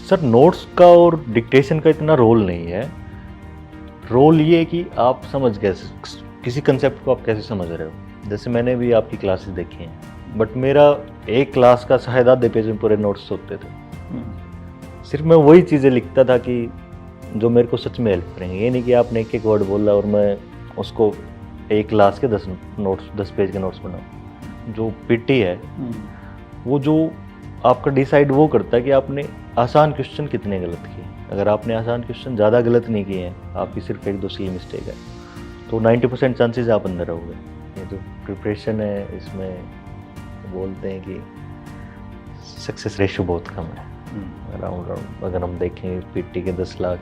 Sir notes का और dictation का इतना रोल नहीं है। रोल ये है कि आप समझ गए किसी कंसेप्ट को आप कैसे समझ रहे हो। जैसे मैंने भी आपकी क्लासेस देखी हैं, बट मेरा एक क्लास का शायद आधे पेज में पूरे नोट्स होते थे। सिर्फ मैं वही चीज़ें लिखता था कि जो मेरे को सच में हेल्प करेंगे। ये नहीं कि आपने एक एक वर्ड बोला और मैं उसको एक क्लास के 10 पेज के नोट्स बनाऊँ। जो पीटी है वो जो आपका डिसाइड वो करता है कि आपने आसान क्वेश्चन कितने गलत किए। अगर आपने आसान क्वेश्चन ज़्यादा गलत नहीं किए हैं, आपकी सिर्फ एक दो सिली मिस्टेक है, तो 90% चांसेस आप अंदर रहोगे। ये जो प्रिपरेशन है इसमें बोलते हैं कि सक्सेस रेशियो बहुत कम है। अराउंड अगर हम देखें पीटी के 10 लाख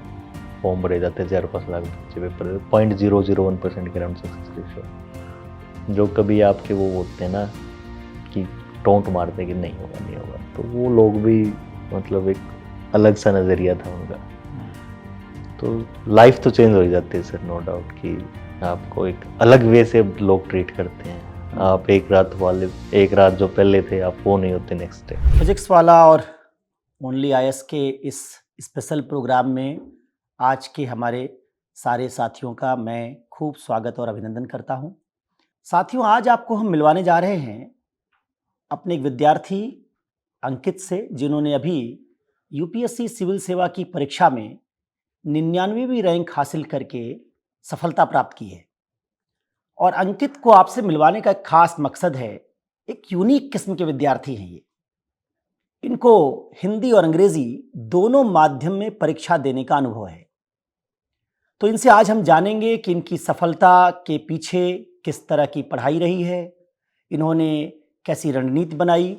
फॉर्म भरे जाते हैं 4-5 लाख बच्चे पेपर 0.001% के अराउंड सक्सेस रेशियो। जो कभी आपके वो बोलते हैं ना कि टोंट मारते कि नहीं होगा, तो वो लोग भी मतलब एक अलग सा नज़रिया था उनका। तो लाइफ तो चेंज हो ही जाती है सर, नो डाउट कि आपको एक अलग वे से लोग ट्रीट करते हैं। आप एक रात जो पहले थे आप वो नहीं होते नेक्स्ट डे। फिजिक्स वाला और ओनली आईएएस के इस स्पेशल प्रोग्राम में आज के हमारे सारे साथियों का मैं खूब स्वागत और अभिनंदन करता हूं। साथियों, आज आपको हम मिलवाने जा रहे हैं अपने एक विद्यार्थी अंकित से, जिन्होंने अभी यूपीएससी सिविल सेवा की परीक्षा में 99वीं रैंक हासिल करके सफलता प्राप्त की है। और अंकित को आपसे मिलवाने का एक खास मकसद है, एक यूनिक किस्म के विद्यार्थी हैं ये। इनको हिंदी और अंग्रेजी दोनों माध्यम में परीक्षा देने का अनुभव है। तो इनसे आज हम जानेंगे कि इनकी सफलता के पीछे किस तरह की पढ़ाई रही है, इन्होंने कैसी रणनीति बनाई,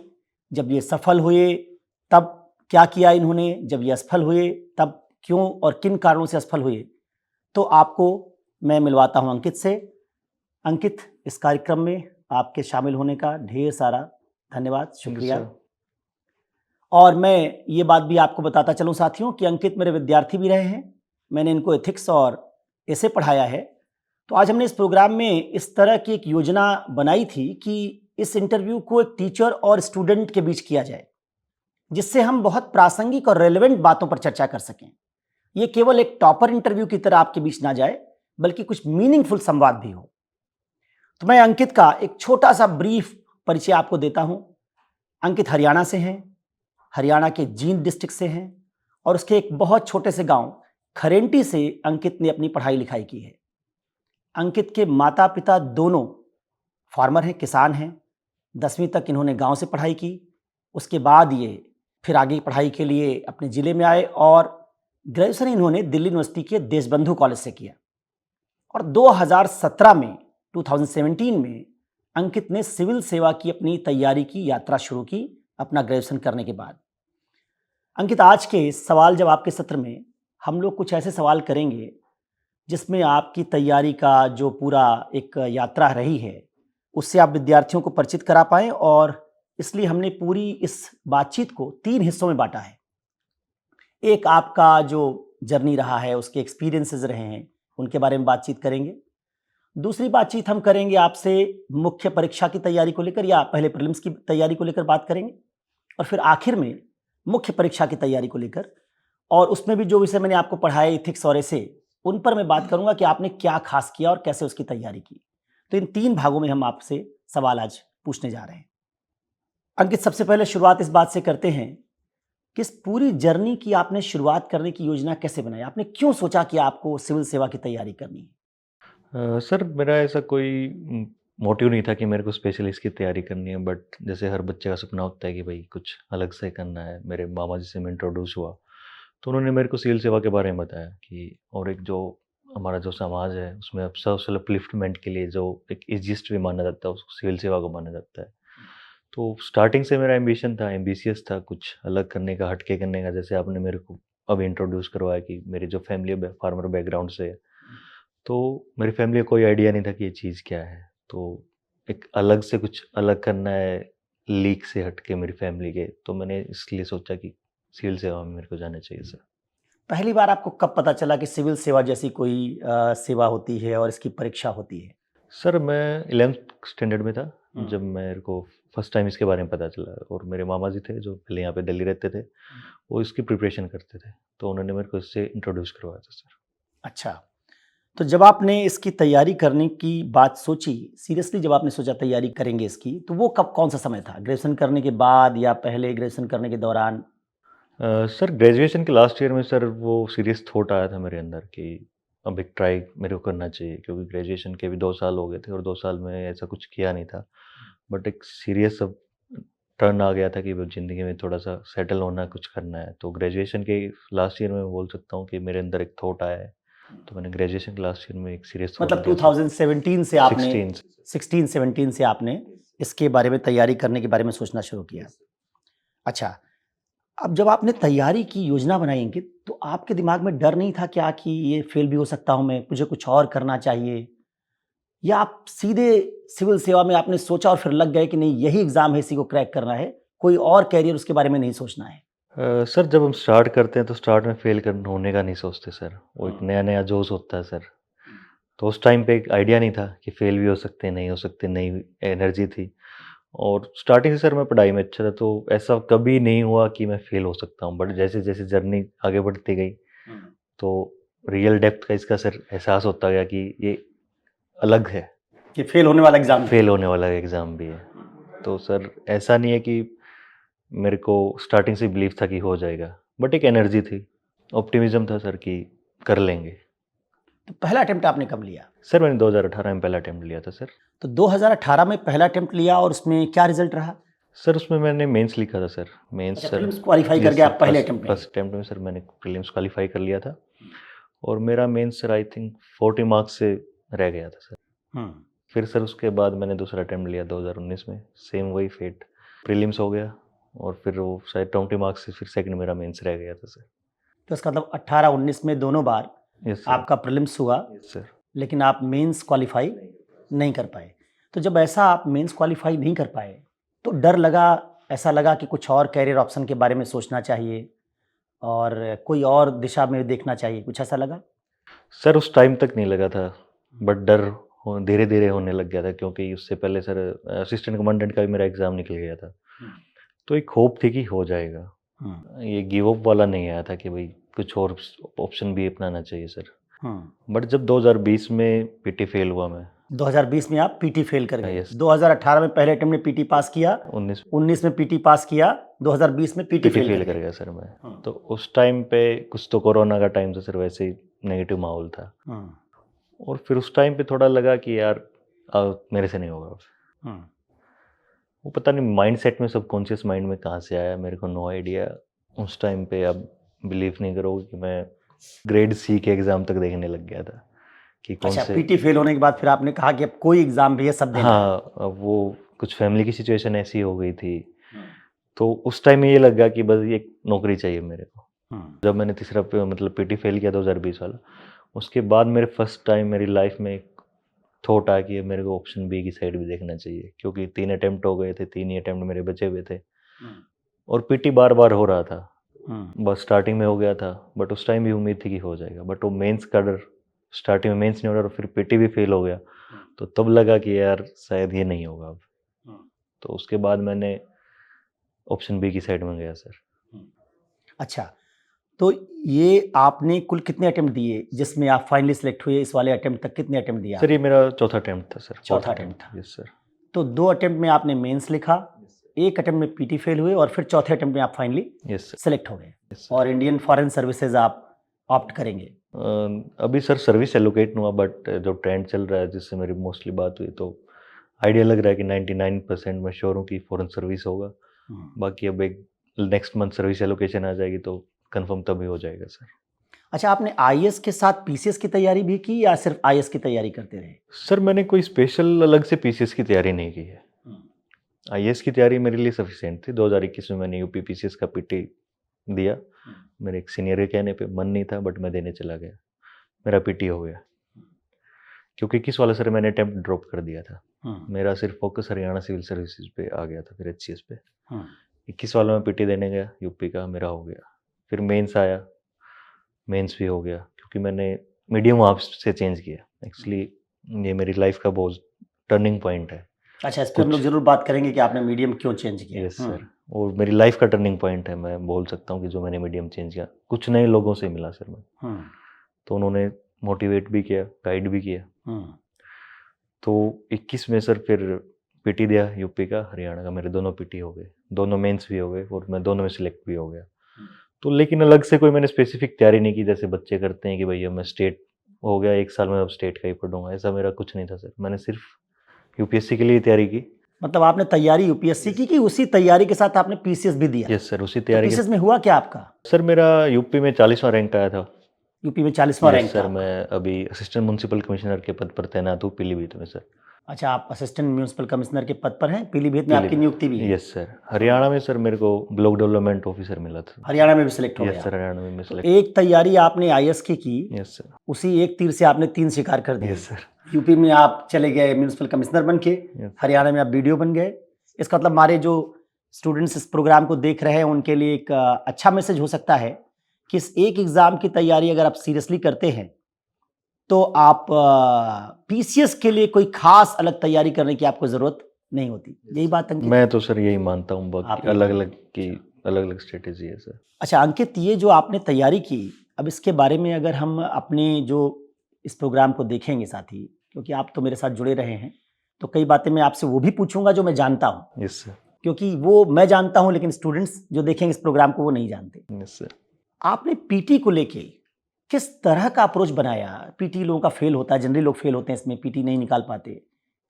जब ये सफल हुए तब क्या किया इन्होंने, जब ये असफल हुए तब क्यों और किन कारणों से असफल हुए। तो आपको मैं मिलवाता हूं अंकित से। अंकित, इस कार्यक्रम में आपके शामिल होने का ढेर सारा धन्यवाद, शुक्रिया। और मैं ये बात भी आपको बताता चलूं साथियों कि अंकित मेरे विद्यार्थी भी रहे हैं। मैंने इनको एथिक्स और ऐसे पढ़ाया है। तो आज हमने इस प्रोग्राम में इस तरह की एक योजना बनाई थी कि इस इंटरव्यू को एक टीचर और स्टूडेंट के बीच किया जाए, जिससे हम बहुत प्रासंगिक और रेलेवेंट बातों पर चर्चा कर सकें। ये केवल एक टॉपर इंटरव्यू की तरह आपके बीच ना जाए, बल्कि कुछ मीनिंगफुल संवाद भी हो। तो मैं अंकित का एक छोटा सा ब्रीफ परिचय आपको देता हूं। अंकित हरियाणा से हैं, हरियाणा के जींद डिस्ट्रिक्ट से हैं, और उसके एक बहुत छोटे से गांव खरेंटी से अंकित ने अपनी पढ़ाई लिखाई की है। अंकित के माता पिता दोनों फार्मर हैं, किसान हैं। 10वीं तक इन्होंने गांव से पढ़ाई की। उसके बाद ये फिर आगे पढ़ाई के लिए अपने ज़िले में आए और ग्रेजुएशन इन्होंने दिल्ली यूनिवर्सिटी के देशबंधु कॉलेज से किया। और 2017 में अंकित ने सिविल सेवा की अपनी तैयारी की यात्रा शुरू की अपना ग्रेजुएशन करने के बाद। अंकित, आज के सवाल जवाब के सत्र में हम लोग कुछ ऐसे सवाल करेंगे जिसमें आपकी तैयारी का जो पूरा एक यात्रा रही है उससे आप विद्यार्थियों को परिचित करा पाएं, और इसलिए हमने पूरी इस बातचीत को 3 हिस्सों में बांटा है। एक आपका जो जर्नी रहा है, उसके एक्सपीरियंसेस रहे हैं, उनके बारे में बातचीत करेंगे। दूसरी बातचीत हम करेंगे आपसे मुख्य परीक्षा की तैयारी को लेकर, या पहले प्रीलिम्स की तैयारी को लेकर बात करेंगे, और फिर आखिर में मुख्य परीक्षा की तैयारी को लेकर, और उसमें भी जो विषय मैंने आपको पढ़ाए इथिक्स और ऐसे, उन पर मैं बात करूंगा कि आपने क्या खास किया और कैसे उसकी तैयारी की। तो इन 3 भागों में हम आपसे सवाल आज पूछने जा रहे हैं। अंकित, सबसे पहले शुरुआत इस बात से करते हैं कि इस पूरी जर्नी की आपने शुरुआत करने की योजना कैसे बनाई? आपने क्यों सोचा कि आपको सिविल सेवा की तैयारी करनी है? सर मेरा ऐसा कोई मोटिव नहीं था कि मेरे को स्पेशली इसकी तैयारी करनी है, बट जैसे हर बच्चे का सपना होता है कि भाई कुछ अलग से करना है। मेरे मामा जी से मैं इंट्रोड्यूस हुआ तो उन्होंने मेरे को सिविल सेवा के बारे में बताया कि और एक जो हमारा जो समाज है उसमें अब सोशल अपलिफ्टमेंट के लिए जो एक इजिएस्ट वे माना जाता है उसको सिविल सेवा को माना जाता है। तो स्टार्टिंग से मेरा एम्बिशन था, एम्बिशियस था, कुछ अलग करने का, हटके करने का। जैसे आपने मेरे को अब इंट्रोड्यूस करवाया कि मेरी जो फैमिली फार्मर बैकग्राउंड से है, तो मेरी फैमिली को कोई आइडिया नहीं था कि ये चीज़ क्या है। तो एक अलग से कुछ अलग करना है, लीक से हट के मेरी फैमिली के, तो मैंने इसलिए सोचा कि सिविल सेवा में मेरे को जाना चाहिए सर। पहली बार आपको कब पता चला कि सिविल सेवा जैसी कोई सेवा होती है और इसकी परीक्षा होती है? सर मैं 11th स्टैंडर्ड में था, जब मेरे को फर्स्ट टाइम इसके बारे में पता चला, और मेरे मामा जी थे जो पहले यहाँ पे दिल्ली रहते थे, वो इसकी प्रिपरेशन करते थे, तो उन्होंने मेरे को इससे इंट्रोड्यूस करवाया था सर। अच्छा, तो जब आपने इसकी तैयारी करने की बात सोची, सीरियसली जब आपने सोचा तैयारी करेंगे इसकी, तो वो कब कौन सा समय था? ग्रेजुएशन करने के बाद या पहले ग्रेजुएशन करने के दौरान? सर ग्रेजुएशन के लास्ट ईयर में सर वो सीरियस थॉट आया था मेरे अंदर कि अब एक ट्राई मेरे को करना चाहिए, क्योंकि ग्रेजुएशन के भी 2 साल हो गए थे और 2 साल में ऐसा कुछ किया नहीं था। बट एक सीरियस अब टर्न आ गया था कि वो ज़िंदगी में थोड़ा-सा सेटल होना है, कुछ करना है। तो ग्रेजुएशन के लास्ट ईयर में मैं बोल सकता हूँ कि मेरे अंदर एक थॉट आया है। तो मैंने ग्रेजुएशन के लास्ट ईयर में एक सीरियस थॉट मतलब लिया था। 2017 से आपने 16 से। 16-17 से आपने इसके बारे में तैयारी करने के बारे में सोचना शुरू किया। अच्छा, अब जब आपने तैयारी की योजना बनाई अंकित, तो आपके दिमाग में डर नहीं था क्या कि ये फेल भी हो सकता हूँ मैं, मुझे कुछ और करना चाहिए? या आप सीधे सिविल सेवा में आपने सोचा और फिर लग गए कि नहीं यही एग्ज़ाम है, इसी को क्रैक करना है, कोई और करियर उसके बारे में नहीं सोचना है? सर जब हम स्टार्ट करते हैं तो स्टार्ट में फेल करना होने का नहीं सोचते सर। वो एक नया-नया जोश होता है सर। तो उस टाइम पे एक आइडिया नहीं था कि फेल भी हो सकते हैं, नहीं हो सकते, नई एनर्जी थी। और स्टार्टिंग से सर मैं पढ़ाई में अच्छा था, तो ऐसा कभी नहीं हुआ कि मैं फेल हो सकता हूँ। बट जैसे-जैसे जर्नी आगे बढ़ती गई, तो रियल डेप्थ का इसका सर एहसास होता गया कि ये अलग है, कि फेल होने वाला एग्ज़ाम है? फेल होने वाला एग्ज़ाम भी है। तो सर ऐसा नहीं है कि मेरे को स्टार्टिंग से बिलीव था कि हो जाएगा, बट एक एनर्जी थी, ऑप्टिमिज़्म था सर कि कर लेंगे। तो पहला अटेम्प्ट आपने कब लिया? सर मैंने 2018 में पहला अटेम्प्ट लिया था सर। तो 2018 में पहला अटेम्प्ट लिया और उसमें क्या रिज़ल्ट रहा? सर उसमें मैंने मेंस लिखा था सर। मेंस अच्छा, सर प्रीलिम्स क्वालीफाई यस करके सर, आप पहले अटेम्प्ट में? फर्स्ट अटेम्प्ट में सर मैंने प्रीलिम्स क्वालीफाई कर लिया था, और मेरा mains sir I think 40 marks से रह गया था सर। हुँ। फिर सर उसके बाद मैंने दूसरा अटेम्प्ट लिया 2019 में, सेम वही फेट, प्रीलिम्स हो गया, और फिर वो शायद 20 मार्क्स से फिर सेकंड मेरा मेंस रह गया था सर। तो इसका मतलब 18-19 में दोनों बार यस सर। आपका प्रीलिम्स हुआ, यस सर। लेकिन आप मेंस क्वालीफाई नहीं कर पाए। तो जब ऐसा आप मेंस क्वालीफाई नहीं कर पाए, तो डर लगा, ऐसा लगा कि कुछ और करियर ऑप्शन के बारे में सोचना चाहिए और कोई और दिशा में देखना चाहिए, कुछ ऐसा लगा? सर उस टाइम तक नहीं लगा था, बट डर हो धीरे-धीरे होने लग गया था, क्योंकि उससे पहले सर असिस्टेंट कमांडेंट का भी मेरा एग्ज़ाम निकल गया था। तो एक होप थी कि हो जाएगा। हुँ, ये गिव अप वाला नहीं आया था कि भई कुछ और ऑप्शन भी अपनाना चाहिए सर। हुँ। बट जब 2020 में पीटी फेल हुआ मैं, 2020 में आप पीटी फेल कर गए। यस, 2018 में पहले अटेम्प्ट में पीटी पास किया, 19 19 में पीटी पास किया, 2020 में पीटी पीटी फेल फेल कर कर गए। गया सर मैं। हाँ। तो उस टाइम पे कुछ तो कोरोना का टाइम था सर, वैसे ही नेगेटिव माहौल था, हुँ, और फिर उस टाइम पे थोड़ा लगा कि यार मेरे से नहीं होगा अब। हुँ। वो पता नहीं माइंडसेट में, सबकॉन्शियस माइंड में कहाँ से आया, मेरे को नो आइडिया। उस टाइम पे आप बिलीव नहीं करोगे कि मैं ग्रेड सी के एग्ज़ाम तक देखने लग गया था कि कौन अच्छा, से। पीटी फेल होने के बाद फिर आपने कहा कि अब कोई एग्ज़ाम भी है सब देना है। हाँ, अब वो कुछ फैमिली की सिचुएशन ऐसी हो गई थी, तो उस टाइम में ये लगा कि बस ये नौकरी चाहिए मेरे को। हुँ, जब मैंने तीसरा मतलब पीटी फेल किया 2020 वाला, उसके बाद मेरे फर्स्ट टाइम मेरी लाइफ में एक थॉट आया कि मेरे को ऑप्शन बी की साइड भी देखना चाहिए, क्योंकि 3 अटेम्प्ट हो गए थे, 3 ही अटेम्प्ट मेरे बचे हुए थे, हुँ, और पीटी बार-बार हो रहा था। हुँ, बस स्टार्टिंग में हो गया था, बट उस टाइम भी उम्मीद थी कि हो जाएगा, बट वो मेंस का डर, स्टार्टिंग में मेंस नहीं हो रहा और फिर पीटी भी फेल हो गया, तो तब लगा कि यार शायद ये नहीं होगा अब। हुँ, तो उसके बाद मैंने ऑप्शन बी की साइड में गया सर। हुँ। अच्छा, तो ये आपने कुल कितने अटेम्प्ट दिए जिसमें आप फाइनली सेलेक्ट हुए? इस वाले अटेम्प्ट तक कितने अटेम्प्ट दिए सर ये आपने? मेरा चौथा अटेम्प्ट था सर, चौथा फोर्थ अटेम्प्ट था। अटेम्प्ट। Yes sir. तो 2 अटेम्प्ट में आपने मेंस लिखा, 1 अटेम्प्ट में पीटी फेल हुए और फिर चौथे अटेम्प्ट में आप फाइनली यस सर। सेलेक्ट हो गए यस सर। और इंडियन फॉरेन सर्विसेज आप ऑप्ट करेंगे। अभी सर सर्विस एलोकेट नहीं हुआ, बट जो ट्रेंड चल रहा है जिससे मेरी मोस्टली बात हुई, तो आइडिया लग रहा है कि 99% मैं श्योर हूँ कि फॉरेन सर्विस होगा। हुँ। बाकी अब एक नेक्स्ट मंथ सर्विस एलोकेशन आ जाएगी तो कंफर्म तभी हो जाएगा सर। अच्छा, आपने आईएएस के साथ पीसीएस की तैयारी भी की या सिर्फ आईएएस की तैयारी करते रहे? सर मैंने कोई स्पेशल अलग से पीसीएस की तैयारी नहीं की है। हुँ, आईएएस की तैयारी मेरे लिए सफिशिएंट थी। 2021 में मैंने यूपी पीसीएस का पीटी दिया। हुँ, मेरे एक सीनियर के कहने पे, मन नहीं था बट मैं देने चला गया। मेरा पीटी हो गया। क्योंकि 21 वाला सर मैंने अटेम्प्ट ड्रॉप कर दिया था। हुँ, मेरा सिर्फ फोकस हरियाणा सिविल सर्विसेज पे आ गया था, फिर एचसीएस पे। हुँ, 21 वाला मैं पीटी देने गया, यूपी का मेरा हो गया। फिर मेंस आया, मेंस भी हो गया, क्योंकि मैंने मीडियम वहाँ से चेंज किया। एक्चुअली ये मेरी लाइफ का बहुत टर्निंग पॉइंट है। अच्छा, इस पे हम लोग जरूर बात करेंगे कि आपने मीडियम क्यों चेंज किया। यस सर, और मेरी लाइफ का टर्निंग पॉइंट है, मैं बोल सकता हूँ कि जो मैंने मीडियम चेंज किया, कुछ नए लोगों से मिला सर मैं, तो उन्होंने मोटिवेट भी किया, गाइड भी किया। तो 21 में सर फिर पीटी दिया यूपी का, हरियाणा का, मेरे दोनों पीटी हो गए, दोनों मेंस भी हो गए और मैं दोनों में सिलेक्ट भी हो गया। तो लेकिन अलग से कोई मैंने स्पेसिफिक तैयारी नहीं की जैसे बच्चे करते हैं कि भैया मैं स्टेट हो गया 1 साल में अब स्टेट का ही पढ़ूंगा, ऐसा मेरा कुछ नहीं था सर। मैंने सिर्फ यूपीएससी के लिए तैयारी की। मतलब आपने तैयारी यूपीएससी की कि उसी तैयारी के साथ आपने पीसीएस भी दिया? यस सर, उसी तो तैयारी के पीसीएस में हुआ क्या आपका? सर मेरा यूपी में 40वां रैंक आया था। यूपी में 40वां रैंक यस था सर, आपका। मैं अभी असिस्टेंट म्युनिसिपल कमिश्नर के पद पर तैनात हूँ पीलीभीत में सर। अच्छा, आप असिस्टेंट म्युनिसिपल कमिश्नर के पद पर हैं, पीलीभीत में आपकी नियुक्ति भी है? यस सर, हरियाणा में सर मेरे को ब्लॉक डेवलपमेंट ऑफिसर मिला था। हरियाणा में भी सिलेक्ट हो यस गया? सर, हरियाणा में मैं तो सिलेक्ट। एक तैयारी आपने आईएएस की, यस सर। उसी एक तीर से आपने 3 शिकार कर दिए। Yes sir. यूपी में आप चले गए म्युनिसिपल कमिश्नर बन के, Yes. हरियाणा में आप बीडीओ बन गए। इसका मतलब हमारे जो स्टूडेंट्स इस प्रोग्राम को देख रहे हैं उनके लिए एक अच्छा मैसेज हो सकता है कि इस एक एग्जाम की तैयारी अगर आप सीरियसली करते हैं तो आप पीसीएस के लिए कोई खास अलग तैयारी करने की आपको जरूरत नहीं होती। यही बात अंकित? मैं तो सर यही मानता हूँ, आप बाकी यही अलग मानते अलग की अलग अलग स्ट्रेटेजी है सर। अच्छा अंकित, ये जो आपने तैयारी की, अब इसके बारे में अगर हम अपने जो इस प्रोग्राम को देखेंगे साथी, क्योंकि आप तो मेरे साथ जुड़े रहे हैं, तो कई बातें मैं आपसे वो भी पूछूंगा जो मैं जानता हूँ, यस सर। क्योंकि वो मैं जानता हूँ लेकिन स्टूडेंट्स जो देखेंगे इस प्रोग्राम को वो नहीं जानते। Yes sir. आपने पीटी को लेके किस तरह का अप्रोच बनाया? पीटी लोगों का फेल होता है, जनरली लोग फेल होते हैं इसमें, पीटी नहीं निकाल पाते।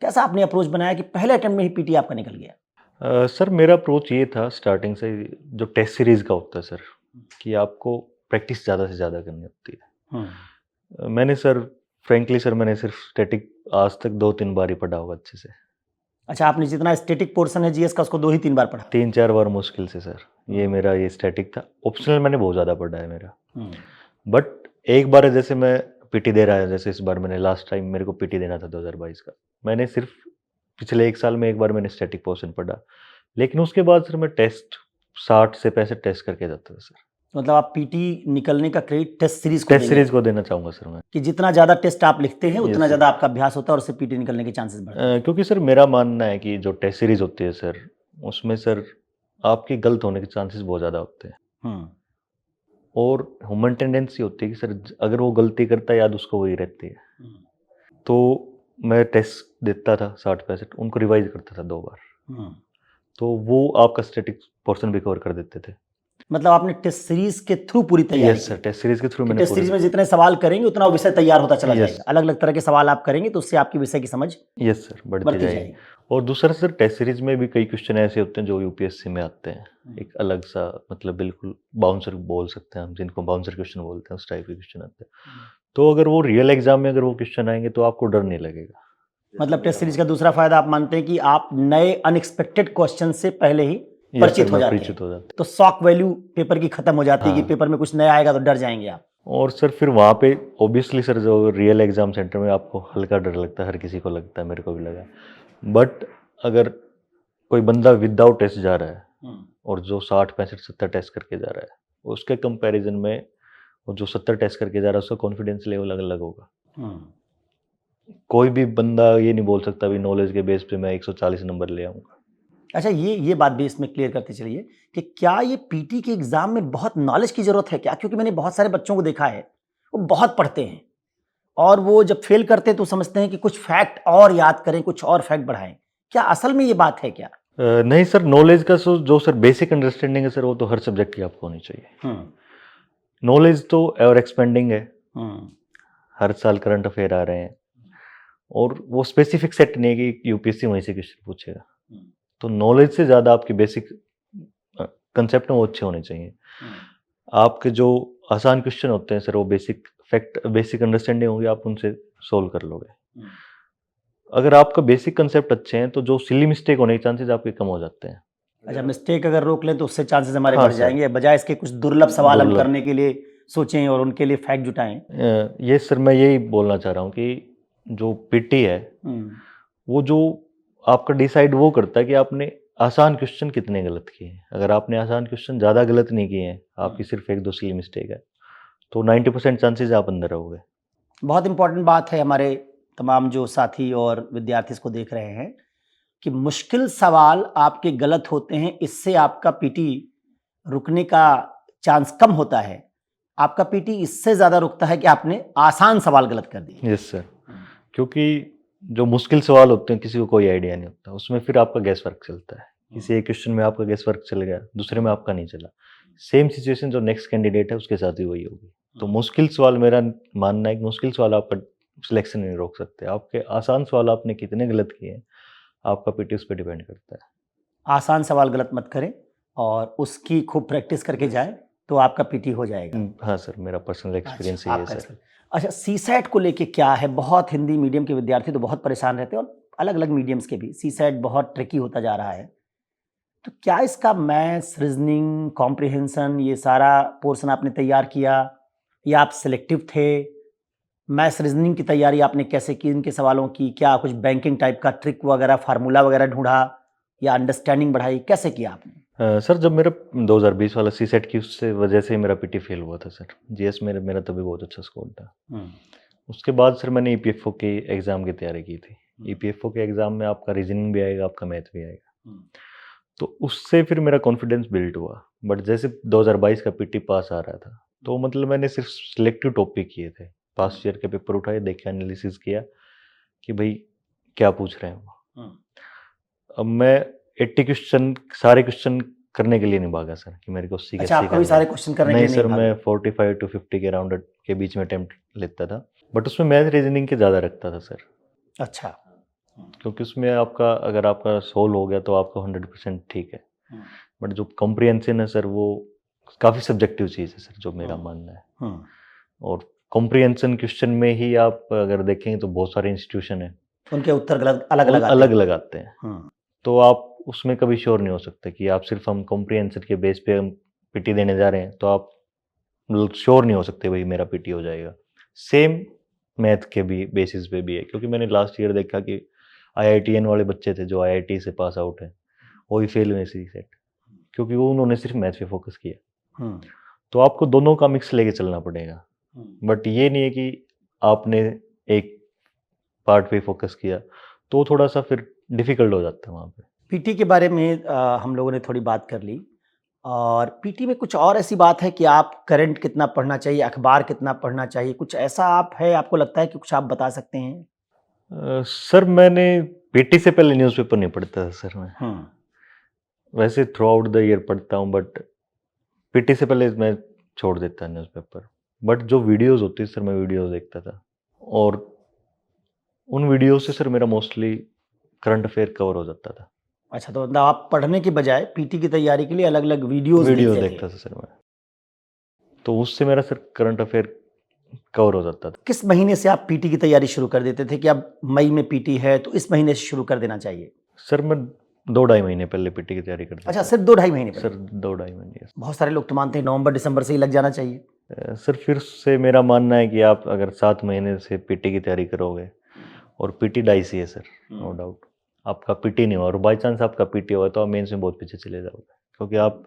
कैसा आपने अप्रोच बनाया कि पहले अटेम्प्ट में ही पीटी आपका निकल गया? सर मेरा अप्रोच ये था स्टार्टिंग से, जो टेस्ट सीरीज का होता है सर, कि आपको प्रैक्टिस ज़्यादा से ज़्यादा करनी होती है। मैंने सर फ्रेंकली सर मैंने सिर्फ स्टैटिक आज तक 2-3 बार ही पढ़ा होगा अच्छे से। अच्छा, आपने जितना स्टैटिक पोर्शन है जीएस का उसको 2 ही 3 बार पढ़ा? 3-4 बार मुश्किल से सर, ये मेरा ये स्टैटिक था। ऑप्शनल मैंने बहुत ज़्यादा पढ़ा है मेरा। बट एक बार जैसे मैं पीटी दे रहा है, जैसे इस बार मैंने लास्ट टाइम मेरे को पीटी देना था 2022 का, मैंने सिर्फ पिछले 1 साल में एक बार मैंने स्टैटिक पोर्शन पढ़ा, लेकिन उसके बाद सर मैं टेस्ट 60 से 65 टेस्ट करके जाता था सर। मतलब आप पीटी निकलने का क्रेडिट टेस्ट सीरीज को टेस्ट देंगे सीरीज को देना चाहूँगा सर मैं। कि जितना ज़्यादा टेस्ट आप लिखते हैं उतना Yes, ज़्यादा आपका अभ्यास होता है और उससे पीटी निकलने के चांसेस बढ़ते हैं। क्योंकि सर मेरा मानना है कि जो टेस्ट सीरीज होती है सर, उसमें सर आपके गलत होने के चांसेस बहुत ज़्यादा होते हैं और ह्यूमन टेंडेंसी होती है कि सर अगर वो गलती करता है याद उसको वही रहती है। तो मैं टेस्ट देता था 60-65, उनको रिवाइज करता था 2 बार, तो वो आपका स्टैटिक पोर्शन भी कवर कर देते थे। मतलब आपने टेस्ट सीरीज के थ्रू पूरी तैयारी यस सर, टेस्ट सीरीज के थ्रू की? मैंने टेस्ट सीरीज में जितने सवाल करेंगे उतना वो विषय तैयार होता चला Yes. जाएगा। अलग अलग तरह के सवाल आप करेंगे तो उससे आपकी विषय की समझ यस सर बढ़ती बढ़ती जाएगी। जाएगी। और दूसरा सर टेस्ट सीरीज में भी कई क्वेश्चन ऐसे होते हैं जो यूपीएससी में आते हैं, एक अलग सा, मतलब बिल्कुल बाउंसर बोल सकते हैं हम, जिनको बाउंसर क्वेश्चन बोलते हैं, उस टाइप के क्वेश्चन आते हैं। तो अगर वो रियल एग्जाम में अगर वो क्वेश्चन आएंगे तो आपको डर नहीं लगेगा। मतलब टेस्ट सीरीज का दूसरा फायदा आप मानते हैं कि आप नए अनएक्सपेक्टेड क्वेश्चन से पहले ही Yes, परिचित sir, हो मैं जाते परिचित हैं, हो जाते तो शॉक वैल्यू पेपर की खत्म हो जाती है कि हाँ। पेपर में कुछ नया आएगा तो डर जाएंगे आप। और सर फिर वहाँ पे ऑब्वियसली सर जो रियल एग्जाम सेंटर में आपको हल्का डर लगता है, हर किसी को लगता है, मेरे को भी लगा। बट अगर कोई बंदा विदाउट टेस्ट जा रहा है और जो 60-65-70 टेस्ट करके जा रहा है, उसके कंपैरिजन में वो जो 70 टेस्ट करके जा रहा है उसका कॉन्फिडेंस लेवल अलग अलग होगा। कोई भी बंदा ये नहीं बोल सकता भी नॉलेज के बेस पे मैं 140 नंबर ले आऊँगा। अच्छा, ये बात भी इसमें क्लियर करते चलिए कि क्या ये पीटी के एग्जाम में बहुत नॉलेज की जरूरत है क्या? क्योंकि मैंने बहुत सारे बच्चों को देखा है, वो बहुत पढ़ते हैं और वो जब फेल करते हैं तो समझते हैं कि कुछ फैक्ट और याद करें, कुछ और फैक्ट बढ़ाएं। क्या असल में ये बात है क्या? नहीं सर, नॉलेज का जो सर बेसिक अंडरस्टैंडिंग है सर, वो तो हर सब्जेक्ट की आपको होनी चाहिए। नॉलेज तो एवर एक्सपेंडिंग है, हर साल करंट अफेयर आ रहे हैं और वो स्पेसिफिक सेट नहीं है कि यूपीएससी वहीं से क्वेश्चन पूछेगा। तो नॉलेज से ज़्यादा आपके बेसिक कंसेप्ट में वो अच्छे होने चाहिए। आपके जो आसान क्वेश्चन होते हैं सर, वो बेसिक फैक्ट, बेसिक अंडरस्टैंडिंग होगी, आप उनसे सोल्व कर लोगे। अगर आपका बेसिक कंसेप्ट अच्छे हैं तो जो सिली मिस्टेक होने के चांसेस आपके कम हो जाते हैं। अच्छा, मिस्टेक अगर रोक लें तो उससे चांसेस हमारे हाँ बढ़ सर। जाएंगे, बजाय इसके कुछ दुर्लभ सवाल हम दुर्लभ। करने के लिए सोचें और उनके लिए फैक्ट जुटाएं। ये सर मैं यही बोलना चाह रहा हूँ कि जो पीटी है वो जो आपका डिसाइड वो करता है कि आपने आसान क्वेश्चन कितने गलत किए हैं। अगर आपने आसान क्वेश्चन ज़्यादा गलत नहीं किए हैं, आपकी सिर्फ 1-2 सिली मिस्टेक है, तो 90% चांसेस आप अंदर रहोगे। बहुत इंपॉर्टेंट बात है हमारे तमाम जो साथी और विद्यार्थी इसको देख रहे हैं कि मुश्किल सवाल आपके गलत होते हैं, इससे आपका पीटी रुकने का चांस कम होता है। आपका पीटी इससे ज़्यादा रुकता है कि आपने आसान सवाल गलत कर दिए। यस सर, क्योंकि जो मुश्किल सवाल होते हैं किसी को कोई आइडिया नहीं होता, उसमें फिर आपका गैस वर्क चलता है। किसी एक क्वेश्चन में आपका गैस वर्क चल गया, दूसरे में आपका नहीं चला। सेम सिचुएशन जो नेक्स्ट कैंडिडेट है उसके साथ भी वही होगी। तो मुश्किल सवाल, मेरा मानना है कि मुश्किल सवाल आपका सिलेक्शन नहीं रोक सकते। आपके आसान सवाल आपने कितने गलत किए हैं, आपका पीटी उस पर डिपेंड करता है। आसान सवाल गलत मत करें और उसकी खूब प्रैक्टिस करके जाएं, तो आपका पीटी हो जाएगा। हाँ सर, मेरा पर्सनल एक्सपीरियंस अच्छा, यही है आपका सर। एक्सपीरियंस। अच्छा, सीसैट को लेके क्या है? बहुत हिंदी मीडियम के विद्यार्थी तो बहुत परेशान रहते हैं और अलग-अलग मीडियम्स के भी। सीसैट बहुत ट्रिकी होता जा रहा है। तो क्या इसका मैथ्स, रीजनिंग, कॉम्प्रिहेंशन ये सारा पोर्शन आपने तैयार किया या आप सिलेक्टिव थे? मैथ्स, रीजनिंग की तैयारी आपने कैसे की? इनके सवालों की क्या कुछ बैंकिंग टाइप का ट्रिक वगैरह, फार्मूला वगैरह ढूँढा या अंडरस्टैंडिंग बढ़ाई? कैसे किया आपने? सर, जब मेरा 2020 वाला सीसेट की उससे वजह से मेरा पीटी फेल हुआ था सर। जीएस मेरा मेरा तभी बहुत अच्छा स्कोर था। उसके बाद सर मैंने ईपीएफओ के एग्ज़ाम की तैयारी की थी। ईपीएफओ के एग्ज़ाम में आपका रीजनिंग भी आएगा, आपका मैथ भी आएगा। तो उससे फिर मेरा कॉन्फिडेंस बिल्ड हुआ। बट जैसे 2022 का पीटी पास आ रहा था, तो मतलब मैंने सिर्फ सिलेक्टिव टॉपिक किए थे। पास्ट ईयर के पेपर उठाए, देखे, एनालिसिस किया कि भाई क्या पूछ रहे हैं वो। अब मैं 80 क्वेश्चन, सारे क्वेश्चन करने के लिए नहीं भागा सर कि मेरे को 80 अच्छा, कैसे आप कभी करना सारे है। क्वेश्चन करने के नहीं लिए सर, नहीं मैं भागे? 45 टू 50 के अराउंड के बीच में अटेम्प्ट लेता था। बट उसमें मैथ रीजनिंग के ज़्यादा रखता था सर, अच्छा। क्योंकि उसमें आपका अगर आपका सोल्व हो गया तो आपका 100% ठीक है। बट जो कॉम्प्रिहेंशन है सर, वो काफ़ी सब्जेक्टिव चीज़ है सर, जो मेरा मानना है। और कॉम्प्रिहेंशन क्वेश्चन में ही आप अगर देखेंगे तो बहुत सारे इंस्टीट्यूशन है, उनके उत्तर गलत अलग-अलग आते अलग हैं। अलग आते हैं। तो आप उसमें कभी श्योर नहीं हो सकते कि आप सिर्फ हम कॉम्प्रिहेंशन के बेस पे हम पीटी देने जा रहे हैं, तो आप मतलब श्योर नहीं हो सकते भाई मेरा पीटी हो जाएगा। सेम मैथ के भी बेसिस पे भी है, क्योंकि मैंने लास्ट ईयर देखा कि आईआईटीएन वाले बच्चे थे जो आईआईटी से पास आउट हैं, वो भी फेल हुए सीसेट, क्योंकि वो उन्होंने सिर्फ मैथ पे फोकस किया। तो आपको दोनों का मिक्स लेके चलना पड़ेगा। बट ये नहीं है कि आपने एक पार्ट पे फोकस किया तो थोड़ा सा फिर डिफिकल्ट हो जाता है वहाँ पे। पीटी के बारे में हम लोगों ने थोड़ी बात कर ली और पीटी में कुछ और ऐसी बात है कि आप करंट कितना पढ़ना चाहिए, अखबार कितना पढ़ना चाहिए, कुछ ऐसा आप है आपको लगता है कि कुछ आप बता सकते हैं? सर, मैंने पीटी से पहले न्यूज़पेपर नहीं पढ़ता था सर मैं। वैसे थ्रू आउट द ईयर पढ़ता हूँ, बट पीटी से पहले मैं छोड़ देता न्यूज़पेपर। बट जो वीडियोज़ होती है सर, मैं वीडियोज़ देखता था, और उन वीडियो से सर मेरा मोस्टली करंट अफेयर कवर हो जाता था। अच्छा, तो मतलब आप पढ़ने की बजाय पीटी की तैयारी के लिए अलग-अलग वीडियोज़ वीडियोज़ देखते थे। देखता था सर मैं, तो उससे मेरा सर करंट अफेयर कवर हो जाता था। किस महीने से आप पीटी की तैयारी शुरू कर देते थे कि अब मई में पीटी है तो इस महीने से शुरू कर देना चाहिए? सर मैं 2 ढाई महीने पहले पीटी की तैयारी करता अच्छा, था। सिर्फ 2 ढाई महीने सर पहले? 2 ढाई महीने। बहुत सारे लोग तो मानते हैं नवंबर-दिसंबर से ही लग जाना चाहिए। सर फिर से मेरा मानना है कि आप अगर 7 महीने से पीटी की तैयारी करोगे, और पीटी डाइसी है सर, नो डाउट। आपका पीटी नहीं हुआ और बाय चांस आपका पीटी हुआ तो आप मेंस में बहुत पीछे चले जाओगे, क्योंकि आप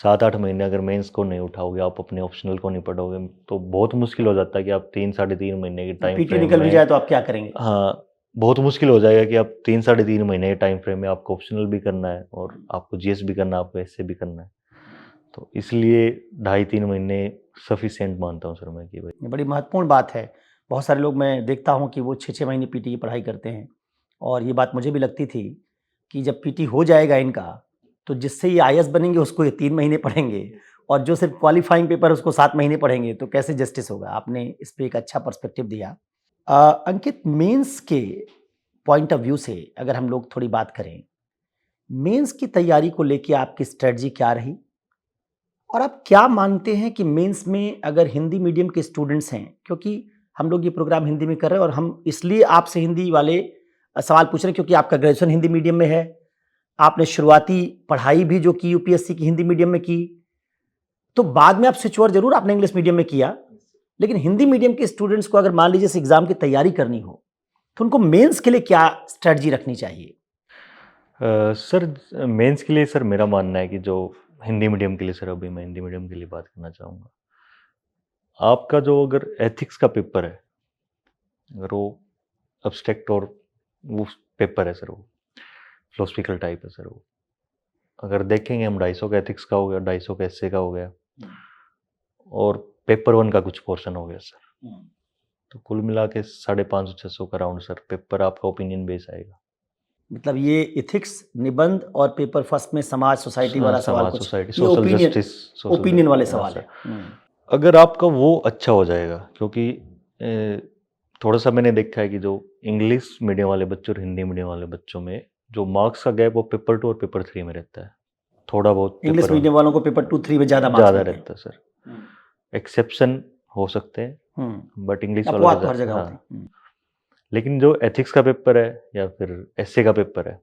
7-8 महीने अगर मेंस को नहीं उठाओगे, आप अपने ऑप्शनल को नहीं पढ़ोगे, तो बहुत मुश्किल हो जाता है कि आप 3 साढ़े 3 महीने के टाइम पीटी फ्रेम निकल भी में। जाए तो आप क्या करेंगे? हाँ, बहुत मुश्किल हो जाएगा कि आप 3 साढ़े 3 महीने के टाइम फ्रेम में आपको ऑप्शनल भी करना है और आपको जीएस भी करना है, आपको एसए भी करना है। तो इसलिए ढाई 3 महीने सफिशिएंट मानता हूँ सर मैं कि भाई। ये बड़ी महत्वपूर्ण बात है। बहुत सारे लोग मैं देखता हूँ कि वो 6-6 महीने पीटी की पढ़ाई करते हैं और ये बात मुझे भी लगती थी कि जब पीटी हो जाएगा इनका, तो जिससे ये आईएएस बनेंगे उसको ये 3 महीने पढ़ेंगे और जो सिर्फ क्वालीफाइंग पेपर उसको 7 महीने पढ़ेंगे, तो कैसे जस्टिस होगा? आपने इस पे एक अच्छा पर्सपेक्टिव दिया। अंकित, मेंस के पॉइंट ऑफ व्यू से अगर हम लोग थोड़ी बात करें, मेंस की तैयारी को लेके आपकी स्ट्रैटेजी क्या रही? और आप क्या मानते हैं कि मेंस में अगर हिंदी मीडियम के स्टूडेंट्स हैं, क्योंकि हम लोग ये प्रोग्राम हिंदी में कर रहे हैं और हम इसलिए आपसे हिंदी वाले सवाल पूछ रहे हैं क्योंकि आपका ग्रेजुएशन हिंदी मीडियम में है, आपने शुरुआती पढ़ाई भी जो की यूपीएससी की हिंदी मीडियम में की, तो बाद में आप स्विच ओवर जरूर आपने इंग्लिश मीडियम में किया, लेकिन हिंदी मीडियम के स्टूडेंट्स को अगर मान लीजिए इस एग्जाम की तैयारी करनी हो, तो उनको मेंस के लिए क्या स्ट्रेटजी रखनी चाहिए? सर मेंस के लिए सर मेरा मानना है कि जो हिंदी मीडियम के लिए, सर अभी मैं हिंदी मीडियम के लिए बात करना चाहूँगा। आपका जो अगर एथिक्स का पेपर है, अगर वो अब्स्ट्रैक्ट और वो पेपर है सर, वो फिलोसफिकल टाइप है सर वो। अगर देखेंगे हम 250 का एथिक्स का हो गया, 250 का एसए का हो गया, और पेपर 1 का कुछ पोर्शन हो गया सर। तो कुल मिला के 550-600 का राउंड सर पेपर आपका ओपिनियन बेस आएगा। मतलब ये एथिक्स, निबंध और पेपर फर्स्ट में समाज सोसाइटी वाला सवाल समाज, कुछ, सोसाइटी, ये सोशल ओपिनियन, जस्टिस, ओपिनियन वाले हाँ सवाल सर। है। अगर आपका वो अच्छा हो जाएगा, क्योंकि थोड़ा सा मैंने देखा है कि जो इंग्लिश मीडियम वाले बच्चों और हिंदी मीडियम वाले बच्चों में जो मार्क्स का गैप वो पेपर 2 और पेपर 3 में रहता है, थोड़ा बहुत इंग्लिश पेपर मीडियम वालों को पेपर 2 3 में ज़्यादा मार्क्स ज़्यादा मिलते हैं। रहता है सर। एक्सेप्शन हो सकते हैं, बट इंग्लिश वालों अपवाद का तो हर जगह होते हाँ। हैं। लेकिन जो एथिक्स का पेपर है या फिर एसए का पेपर है,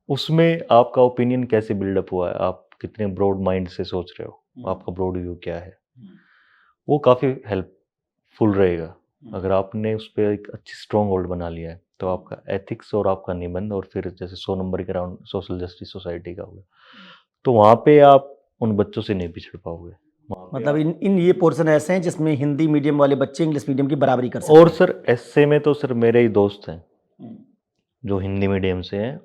उसमें आपका ओपिनियन कैसे बिल्डअप हुआ है, आप कितने ब्रॉड माइंड से सोच रहे हो, आपका ब्रॉड व्यू क्या है, वो काफ़ी हेल्पफुल रहेगा। अगर आपने उस पर एक अच्छी स्ट्रॉन्ग होल्ड बना लिया है तो आपका एथिक्स और आपका निबंध, और फिर जैसे 100 नंबर के राउंड सोशल जस्टिस सोसाइटी का होगा, तो वहाँ पे आप उन बच्चों से नहीं पिछड़ पाओगे। मतलब इन ये पोर्शन ऐसे हैं जिसमें हिंदी मीडियम वाले बच्चे इंग्लिश मीडियम की बराबरी कर सकते और हैं। सर एसए में तो सर मेरे ही दोस्त हैं जो हिंदी मीडियम से हैं,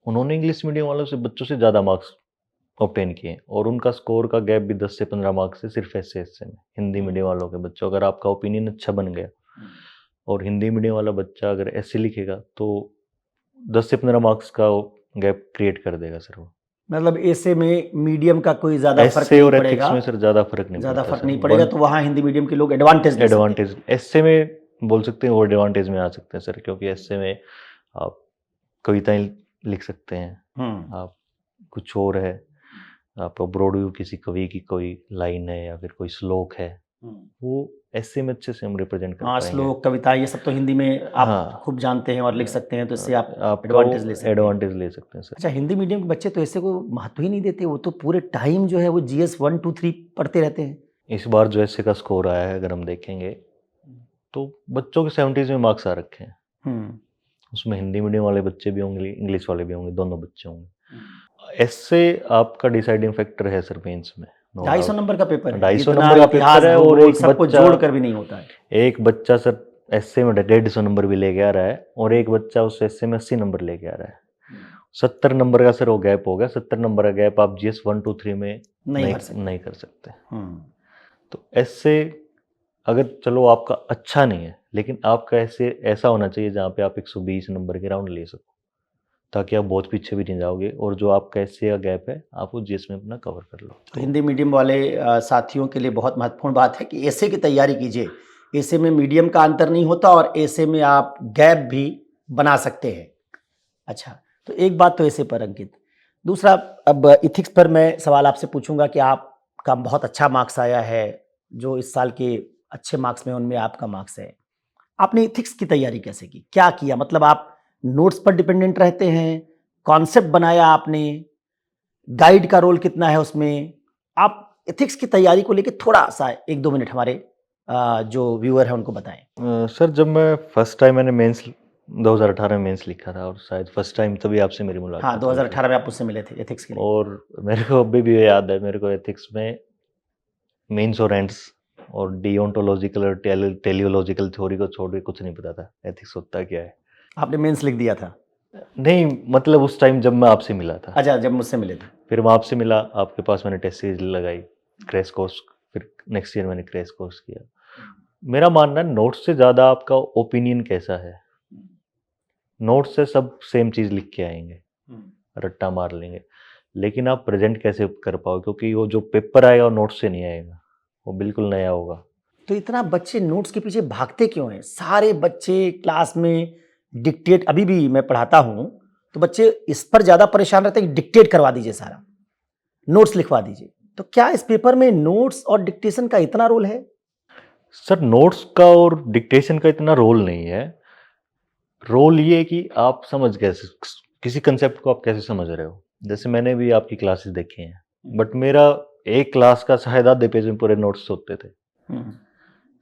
उन्होंने इंग्लिश मीडियम वालों से बच्चों से ज़्यादा मार्क्स ऑब्टेन किए, और उनका स्कोर का गैप भी 10 से 15 मार्क्स है सिर्फ एसए में। हिंदी मीडियम वालों के बच्चों, अगर आपका ओपिनियन अच्छा बन गया और हिंदी मीडियम वाला बच्चा अगर एसए लिखेगा तो 10 से 15 मार्क्स का गैप क्रिएट कर देगा सर वो। मतलब ऐसे में मीडियम का कोई ज़्यादा फर्क एसए नहीं और पड़ेगा, एथिक्स में सर ज़्यादा फर्क नहीं ज़्यादा पड़ता फर्क सर। नहीं पड़ेगा, तो वहाँ हिंदी मीडियम के लोग एडवांटेज ले सकते हैं। एडवांटेज एसए में बोल सकते हैं, वो एडवांटेज में आ सकते हैं सर, क्योंकि एसए में आप कविताएं लिख सकते हैं, आप कुछ और है, आपका ब्रॉड व्यू किसी कवि की कोई लाइन है या फिर कोई श्लोक है, वो ऐसे में अच्छे से हम रिप्रेजेंट कर हाँ, पाएंगे। श्लोक, कविता, ये सब तो हिंदी में आप हाँ, खूब जानते हैं और लिख सकते हैं, तो इससे आप आपका एडवांटेज ले सकते हैं। एडवांटेज ले सकते हैं सर। अच्छा, हिंदी मीडियम के बच्चे तो ऐसे को महत्व ही नहीं देते, वो तो पूरे टाइम जो है वो जीएस 1 2 3 पढ़ते रहते हैं। इस बार जो एसए का स्कोर आया है अगर हम देखेंगे तो बच्चों के 70s में मार्क्स आ रखे हैं। उसमें हिंदी मीडियम वाले बच्चे भी होंगे, इंग्लिश वाले भी होंगे, दोनों बच्चे होंगे। एसए आपका डिसाइडिंग फैक्टर है सर मेंस में। 250 नंबर का पेपर है, 250 जितना नंबर का इतिहास, पेपर है, और भूगोल एक सबको बच्चा, जोड़ कर भी नहीं होता है। एक बच्चा सर एसए में 150 नंबर भी लेके आ रहा है, और एक बच्चा उस एसए में 80 नंबर लेके आ रहा है। 70 नंबर का सर वो गैप हो गया। 70 नंबर का गैप आप जीएस 1 2 3 में नहीं कर सकते। तो एसए अगर चलो आपका अच्छा नहीं है, लेकिन आपका ऐसे ऐसा होना चाहिए जहाँ पे आप 120 नंबर के राउंड ले सको, ताकि आप बहुत पीछे भी नहीं जाओगे, और जो आपका एसए का गैप है आप वो जीएस में अपना कवर कर लो। तो हिंदी मीडियम वाले साथियों के लिए बहुत महत्वपूर्ण बात है कि एसए की तैयारी कीजिए। एसए में मीडियम का अंतर नहीं होता, और एसए में आप गैप भी बना सकते हैं। अच्छा, तो एक बात तो एसए पर अंकित। दूसरा, अब इथिक्स पर मैं सवाल आपसे पूछूंगा कि आपका बहुत अच्छा मार्क्स आया है, जो इस साल के अच्छे मार्क्स में उनमें आपका मार्क्स है। आपने इथिक्स की तैयारी कैसे की, क्या किया? मतलब आप नोट्स पर डिपेंडेंट रहते हैं, कॉन्सेप्ट बनाया आपने, गाइड का रोल कितना है उसमें? आप एथिक्स की तैयारी को लेके थोड़ा-सा 1-2 मिनट हमारे जो व्यूअर हैं उनको बताएँ। सर जब मैं फर्स्ट टाइम मैंने मेंस 2018 में मेंस लिखा था, और शायद फर्स्ट टाइम तभी आपसे मेरी हाँ, मुलाकात हुई थी। 2018 में आप मुझसे मिले थे एथिक्स के लिए। और मेरे को अभी भी याद है, मेरे को एथिक्स में मीन्स और एंड्स और डिओन्टोलॉजिकल और टेलियोलॉजिकल थ्योरी को छोड़ के कुछ नहीं पता था एथिक्स होता क्या है। आपने मेंस लिख दिया था? नहीं, मतलब उस टाइम जब मैं आपसे मिला था। अच्छा, जब मुझसे मिले थे। फिर मैं आपसे मिला, आपके पास मैंने टेस्ट सीरीज लगाई, क्रैश कोर्स, फिर नेक्स्ट ईयर मैंने क्रैश कोर्स किया। मेरा मानना है नोट्स से ज़्यादा आपका ओपिनियन कैसा है। नोट्स से सब सेम चीज़ लिख के आएंगे, रट्टा मार लेंगे, लेकिन आप प्रेजेंट कैसे कर पाओ, क्योंकि वो जो पेपर आएगा वो नोट्स से नहीं आएगा, वो बिल्कुल नया होगा। तो इतना बच्चे नोट्स के पीछे भागते क्यों हैं? सारे बच्चे क्लास में डिक्टेट, अभी भी मैं पढ़ाता हूँ तो बच्चे इस पर ज़्यादा परेशान रहते हैं कि डिक्टेट करवा दीजिए, सारा नोट्स लिखवा दीजिए। तो क्या इस पेपर में नोट्स और डिक्टेशन का इतना रोल है? सर नोट्स का और डिक्टेशन का इतना रोल नहीं है। रोल ये है कि आप समझ कैसे, किसी कंसेप्ट को आप कैसे समझ रहे हो। जैसे मैंने भी आपकी क्लासेस देखी हैं, बट मेरा एक क्लास का शायद आधे पेज में पूरे नोट्स होते थे।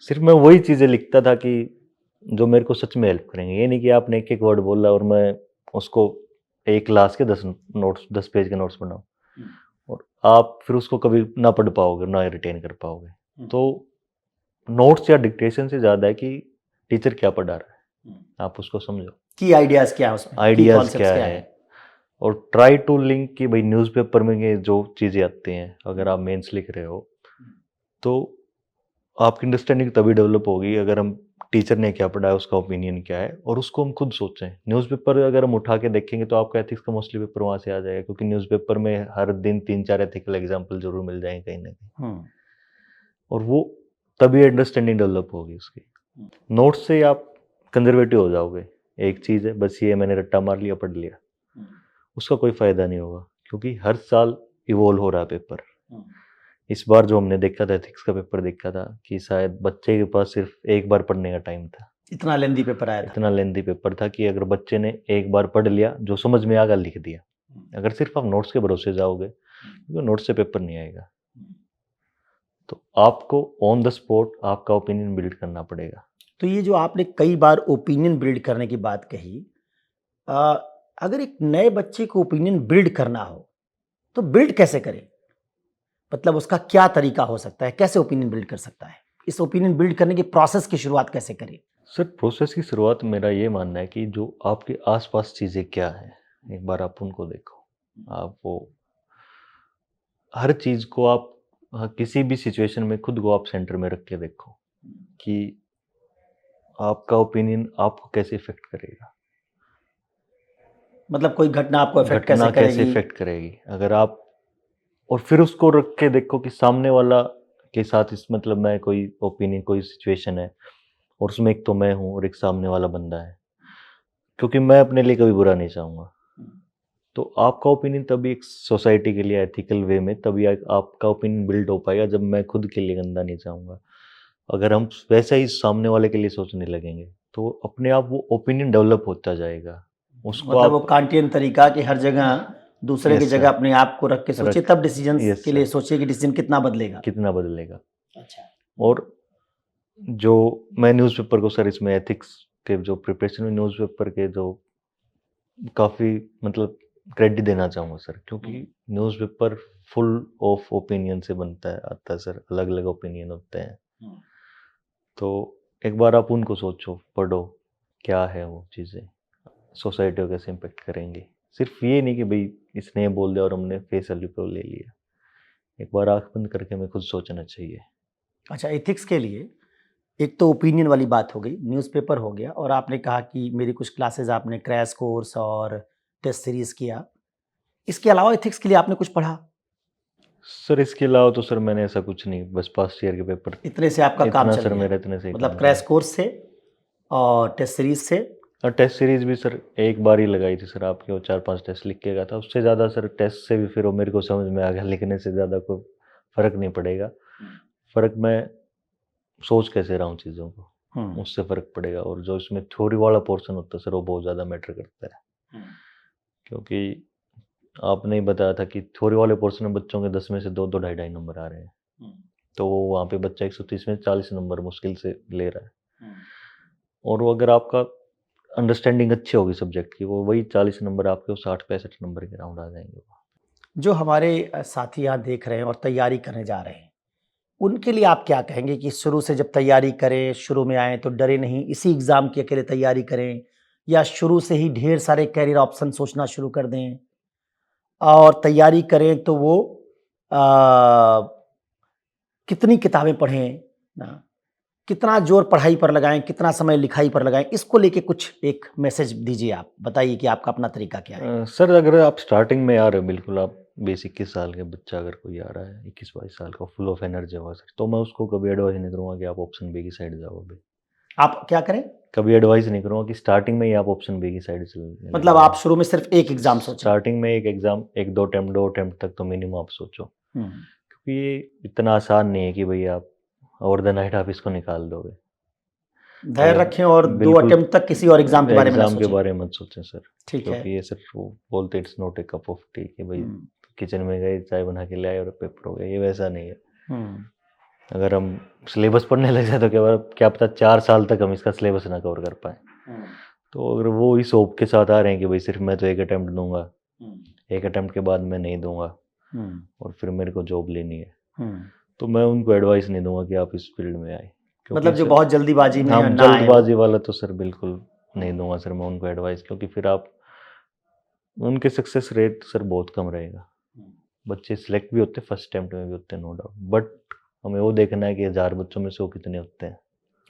सिर्फ मैं वही चीज़ें लिखता था कि जो मेरे को सच में हेल्प करेंगे। ये नहीं कि आपने एक एक वर्ड बोला और मैं उसको एक क्लास के 10 पेज के नोट्स बनाऊँ, और आप फिर उसको कभी ना पढ़ पाओगे, ना रिटेन कर पाओगे। तो नोट्स या डिक्टेशन से ज़्यादा है कि टीचर क्या पढ़ा रहा है, आप उसको समझो। की आइडियाज़ क्या है उसमें? आइडियाज़ क्या है, और ट्राई टू लिंक कि भाई न्यूज़पेपर में ये जो चीज़ें आती हैं, अगर आप मेंस लिख रहे हो तो आपकी अंडरस्टैंडिंग तभी डेवलप होगी अगर हम टीचर ने क्या पढ़ाया उसका ओपिनियन क्या है और उसको हम खुद सोचें। न्यूज़पेपर अगर हम उठा के देखेंगे तो आपका एथिक्स का मोस्टली पेपर वहाँ से आ जाएगा, क्योंकि न्यूज़पेपर में हर दिन 3-4 एथिकल एग्जाम्पल जरूर मिल जाएंगे कहीं ना कहीं, और वो तभी अंडरस्टैंडिंग डेवलप होगी उसकी। नोट्स से आप कंजर्वेटिव हो जाओगे, एक चीज़ है बस ये मैंने रट्टा मार लिया पढ़ लिया, उसका कोई फ़ायदा नहीं होगा, क्योंकि हर साल इवोल्व हो रहा है पेपर। इस बार जो हमने देखा था एथिक्स का पेपर देखा था कि शायद बच्चे के पास सिर्फ एक बार पढ़ने का टाइम था। इतना लेंदी पेपर आया था। इतना लेंदी पेपर था कि अगर बच्चे ने एक बार पढ़ लिया, जो समझ में आगा लिख दिया। अगर सिर्फ आप नोट्स के भरोसे जाओगे तो नोट्स से पेपर नहीं आएगा। तो आपको ऑन द स्पॉट आपका ओपिनियन बिल्ड करना पड़ेगा। तो ये जो आपने कई बार ओपिनियन बिल्ड करने की बात कही, अगर एक नए बच्चे को ओपिनियन बिल्ड करना हो तो बिल्ड कैसे करें? मतलब उसका क्या तरीका हो सकता है, कैसे ओपिनियन बिल्ड कर सकता है? इस ओपिनियन बिल्ड करने की प्रोसेस की शुरुआत कैसे करें? सर प्रोसेस की शुरुआत मेरा ये मानना है कि जो आपके आसपास चीज़ें क्या हैं, एक बार आप उनको देखो। आप वो हर चीज़ को आप किसी भी सिचुएशन में खुद को आप सेंटर में रख के देखो कि आपका ओपिनियन आपको कैसे इफेक्ट करेगा। मतलब कोई घटना आपको इफेक्ट घटना कैसे कैसे करेगी? इफेक्ट करेगी अगर आप, और फिर उसको रख के देखो कि सामने वाला के साथ इस मतलब मैं कोई ओपिनियन कोई सिचुएशन है और उसमें एक तो मैं हूँ और एक सामने वाला बंदा है, क्योंकि मैं अपने लिए कभी बुरा नहीं चाहूँगा। तो आपका ओपिनियन तभी एक सोसाइटी के लिए एथिकल वे में तभी आपका ओपिनियन बिल्ड हो पाएगा जब मैं खुद के लिए गंदा नहीं चाहूँगा। अगर हम वैसा ही सामने वाले के लिए सोचने लगेंगे तो अपने आप वो ओपिनियन डेवलप होता जाएगा। उसको मतलब वो आप कांटियन तरीका कि हर जगह दूसरे की यस जगह सर अपने आप को रख के सोचे, रख तब डिसीजन यस के लिए सर सोचिए कि डिसीजन कितना बदलेगा। कितना बदलेगा। अच्छा। और जो मैं न्यूज़पेपर को सर इसमें एथिक्स के जो प्रिपरेशन में न्यूज़पेपर के जो काफ़ी मतलब क्रेडिट देना चाहूँगा सर, क्योंकि न्यूज़पेपर फुल ऑफ ओपिनियन से बनता है आता है सर, अलग अलग ओपिनियन होते हैं। तो एक बार आप उनको सोचो, पढ़ो क्या है वो चीज़ें, सोसाइटी को कैसे इम्पेक्ट करेंगे। सिर्फ ये नहीं कि भाई इसने ये बोल दिया और हमने फेस वैल्यू पे ले लिया। एक बार आँख बंद करके हमें खुद सोचना चाहिए। अच्छा, एथिक्स के लिए एक तो ओपिनियन वाली बात हो गई, न्यूज़पेपर हो गया, और आपने कहा कि मेरी कुछ क्लासेस आपने क्रैश कोर्स और टेस्ट सीरीज़ किया। इसके अलावा एथिक्स के लिए आपने कुछ पढ़ा? सर इसके अलावा तो सर मैंने ऐसा कुछ नहीं, बस पास्ट ईयर के पेपर इतने से आपका काम इतना चल सर गया? मेरा इतने से ही मतलब काम क्रैश चला। कोर्स से और टेस्ट सीरीज़ से? और टेस्ट सीरीज भी सर एक बार ही लगाई थी सर आपके, वो 4-5 टेस्ट लिख के गया था। उससे ज़्यादा सर टेस्ट से भी फिर वो मेरे को समझ में आ गया, लिखने से ज़्यादा कोई फ़र्क नहीं पड़ेगा। फ़र्क मैं सोच कैसे रहा हूँ चीज़ों को, उससे फ़र्क पड़ेगा। और जो इसमें थ्योरी वाला पोर्शन होता है सर वो बहुत ज़्यादा मैटर करता है, क्योंकि आपने ही बताया था कि थ्योरी वाले पोर्शन में बच्चों के 10 में से 2-2 ढाई-ढाई नंबर आ रहे हैं। तो वो वहाँ पे बच्चा 130 में 40 नंबर मुश्किल से ले रहा है। और वो अगर आपका अंडरस्टैंडिंग अच्छी होगी सब्जेक्ट की, वो वही 40 नंबर आपके वो 60-65 नंबर के राउंड आ जाएंगे। जो हमारे साथी यहाँ देख रहे हैं और तैयारी करने जा रहे हैं, उनके लिए आप क्या कहेंगे कि शुरू से जब तैयारी करें, शुरू में आएँ तो डरे नहीं, इसी एग्ज़ाम की अकेले तैयारी करें, या शुरू से ही ढेर सारे करियर ऑप्शन सोचना शुरू कर दें? और तैयारी करें तो वो कितनी किताबें पढ़ें ना? कितना ज़ोर पढ़ाई पर लगाएँ, कितना समय लिखाई पर लगाएँ? इसको लेके कुछ एक मैसेज दीजिए आप। बताइए कि आपका अपना तरीका क्या है? सर अगर आप स्टार्टिंग में आ रहे हो, बिल्कुल आप बेसिक 21 साल के बच्चा अगर कोई आ रहा है 21-22 साल का फुल ऑफ एनर्जी होगा सर, तो मैं उसको कभी एडवाइस नहीं करूँगा कि आप ऑप्शन बी की साइड जाओ अभी। आप क्या करें? कभी एडवाइस नहीं करूँगा कि स्टार्टिंग में ही आप ऑप्शन बी की साइड चलने मतलब लगो। आप शुरू में सिर्फ एक एग्ज़ाम सोचें। स्टार्टिंग में एक एग्ज़ाम, 1-2 अटेम्प्ट तक तो मिनिमम आप सोचो, हुँ। क्योंकि ये इतना आसान नहीं है कि भई आप ओवर द नाइट आप इसको निकाल दोगे। धैर्य अगर रखें और 2 बिल्कुल अटेम्प्ट तक किसी और एग्ज़ाम के बारे में ना एग्ज़ाम के सोचें। बारे में मत सोचें सर, ठीक है। क्योंकि ये सर वो बोलते it's not a cup of T कि भाई हुँ, किचन में गए चाय बना के ले आए और पेपर हो गया, ये वैसा नहीं है। हुँ, अगर हम सिलेबस पढ़ने लग जाए तो क्या पता 4 साल तक हम इसका सिलेबस ना कवर कर पाएँ। हुँ, तो अगर वो इस होप के साथ आ रहे हैं कि भाई सिर्फ मैं तो 1 अटेम्प्ट दूँगा, हुँ, 1 अटेम्प्ट के बाद मैं नहीं दूँगा हुँ, और फिर मेरे को जॉब लेनी है, हुँ। तो मैं उनको एडवाइस नहीं दूँगा कि आप इस फील्ड में आएँ। क्योंकि मतलब जो सर बहुत जल्दीबाजी में हम ना आएँ वो। जल्दबाजी वाला तो सर बिल्कुल नहीं दूँगा सर मैं उनको एडवाइस, क्योंकि फिर आप उनके सक्सेस रेट सर बहुत कम रहेगा। बच्चे सिलेक्ट भी होते हैं, फर्स्ट अटेम्प्ट में भी होते हैं, नो डाउट, बट हमें वो देखना है कि 1000 बच्चों में से वो कितने होते हैं।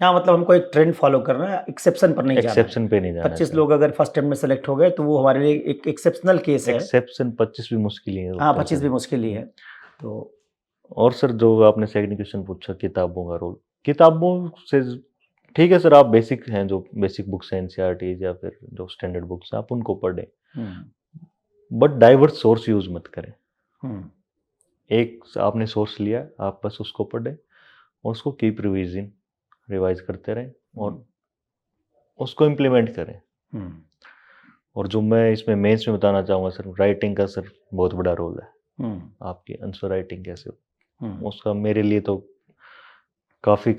हाँ, मतलब हमको एक ट्रेंड फॉलो करना है, एक्सेप्शन पर नहीं जाना है। एक्सेप्शन पे नहीं जाना है 25 सर। लोग अगर फर्स्ट अटेम्प्ट में सेलेक्ट हो गए तो वो हमारे लिए एक एक्सेप्शनल केस है। एक्सेप्शन 25 भी मुश्किल ही है हाँ, होता है 25 भी सर। मुश्किल ही है। तो और सर जो आपने सेकंड क्वेश्चन पूछा, किताबों का रोल, किताबों से ठीक है सर, आप बेसिक हैं, जो बेसिक बुक्स हैं एनसीईआरटी या फिर जो स्टैंडर्ड बुक्स हैं आप उनको पढ़ें, बट डाइवर्स सोर्स यूज मत करें। एक आपने सोर्स लिया, आप बस उसको पढ़ें और उसको कीप रिवाइज करते रहें और उसको इम्प्लीमेंट करें। और जो मैं इसमें मेंस में बताना चाहूँगा सर, राइटिंग का सर बहुत बड़ा रोल है। आपकी आंसर राइटिंग कैसे हो, उसका मेरे लिए तो काफ़ी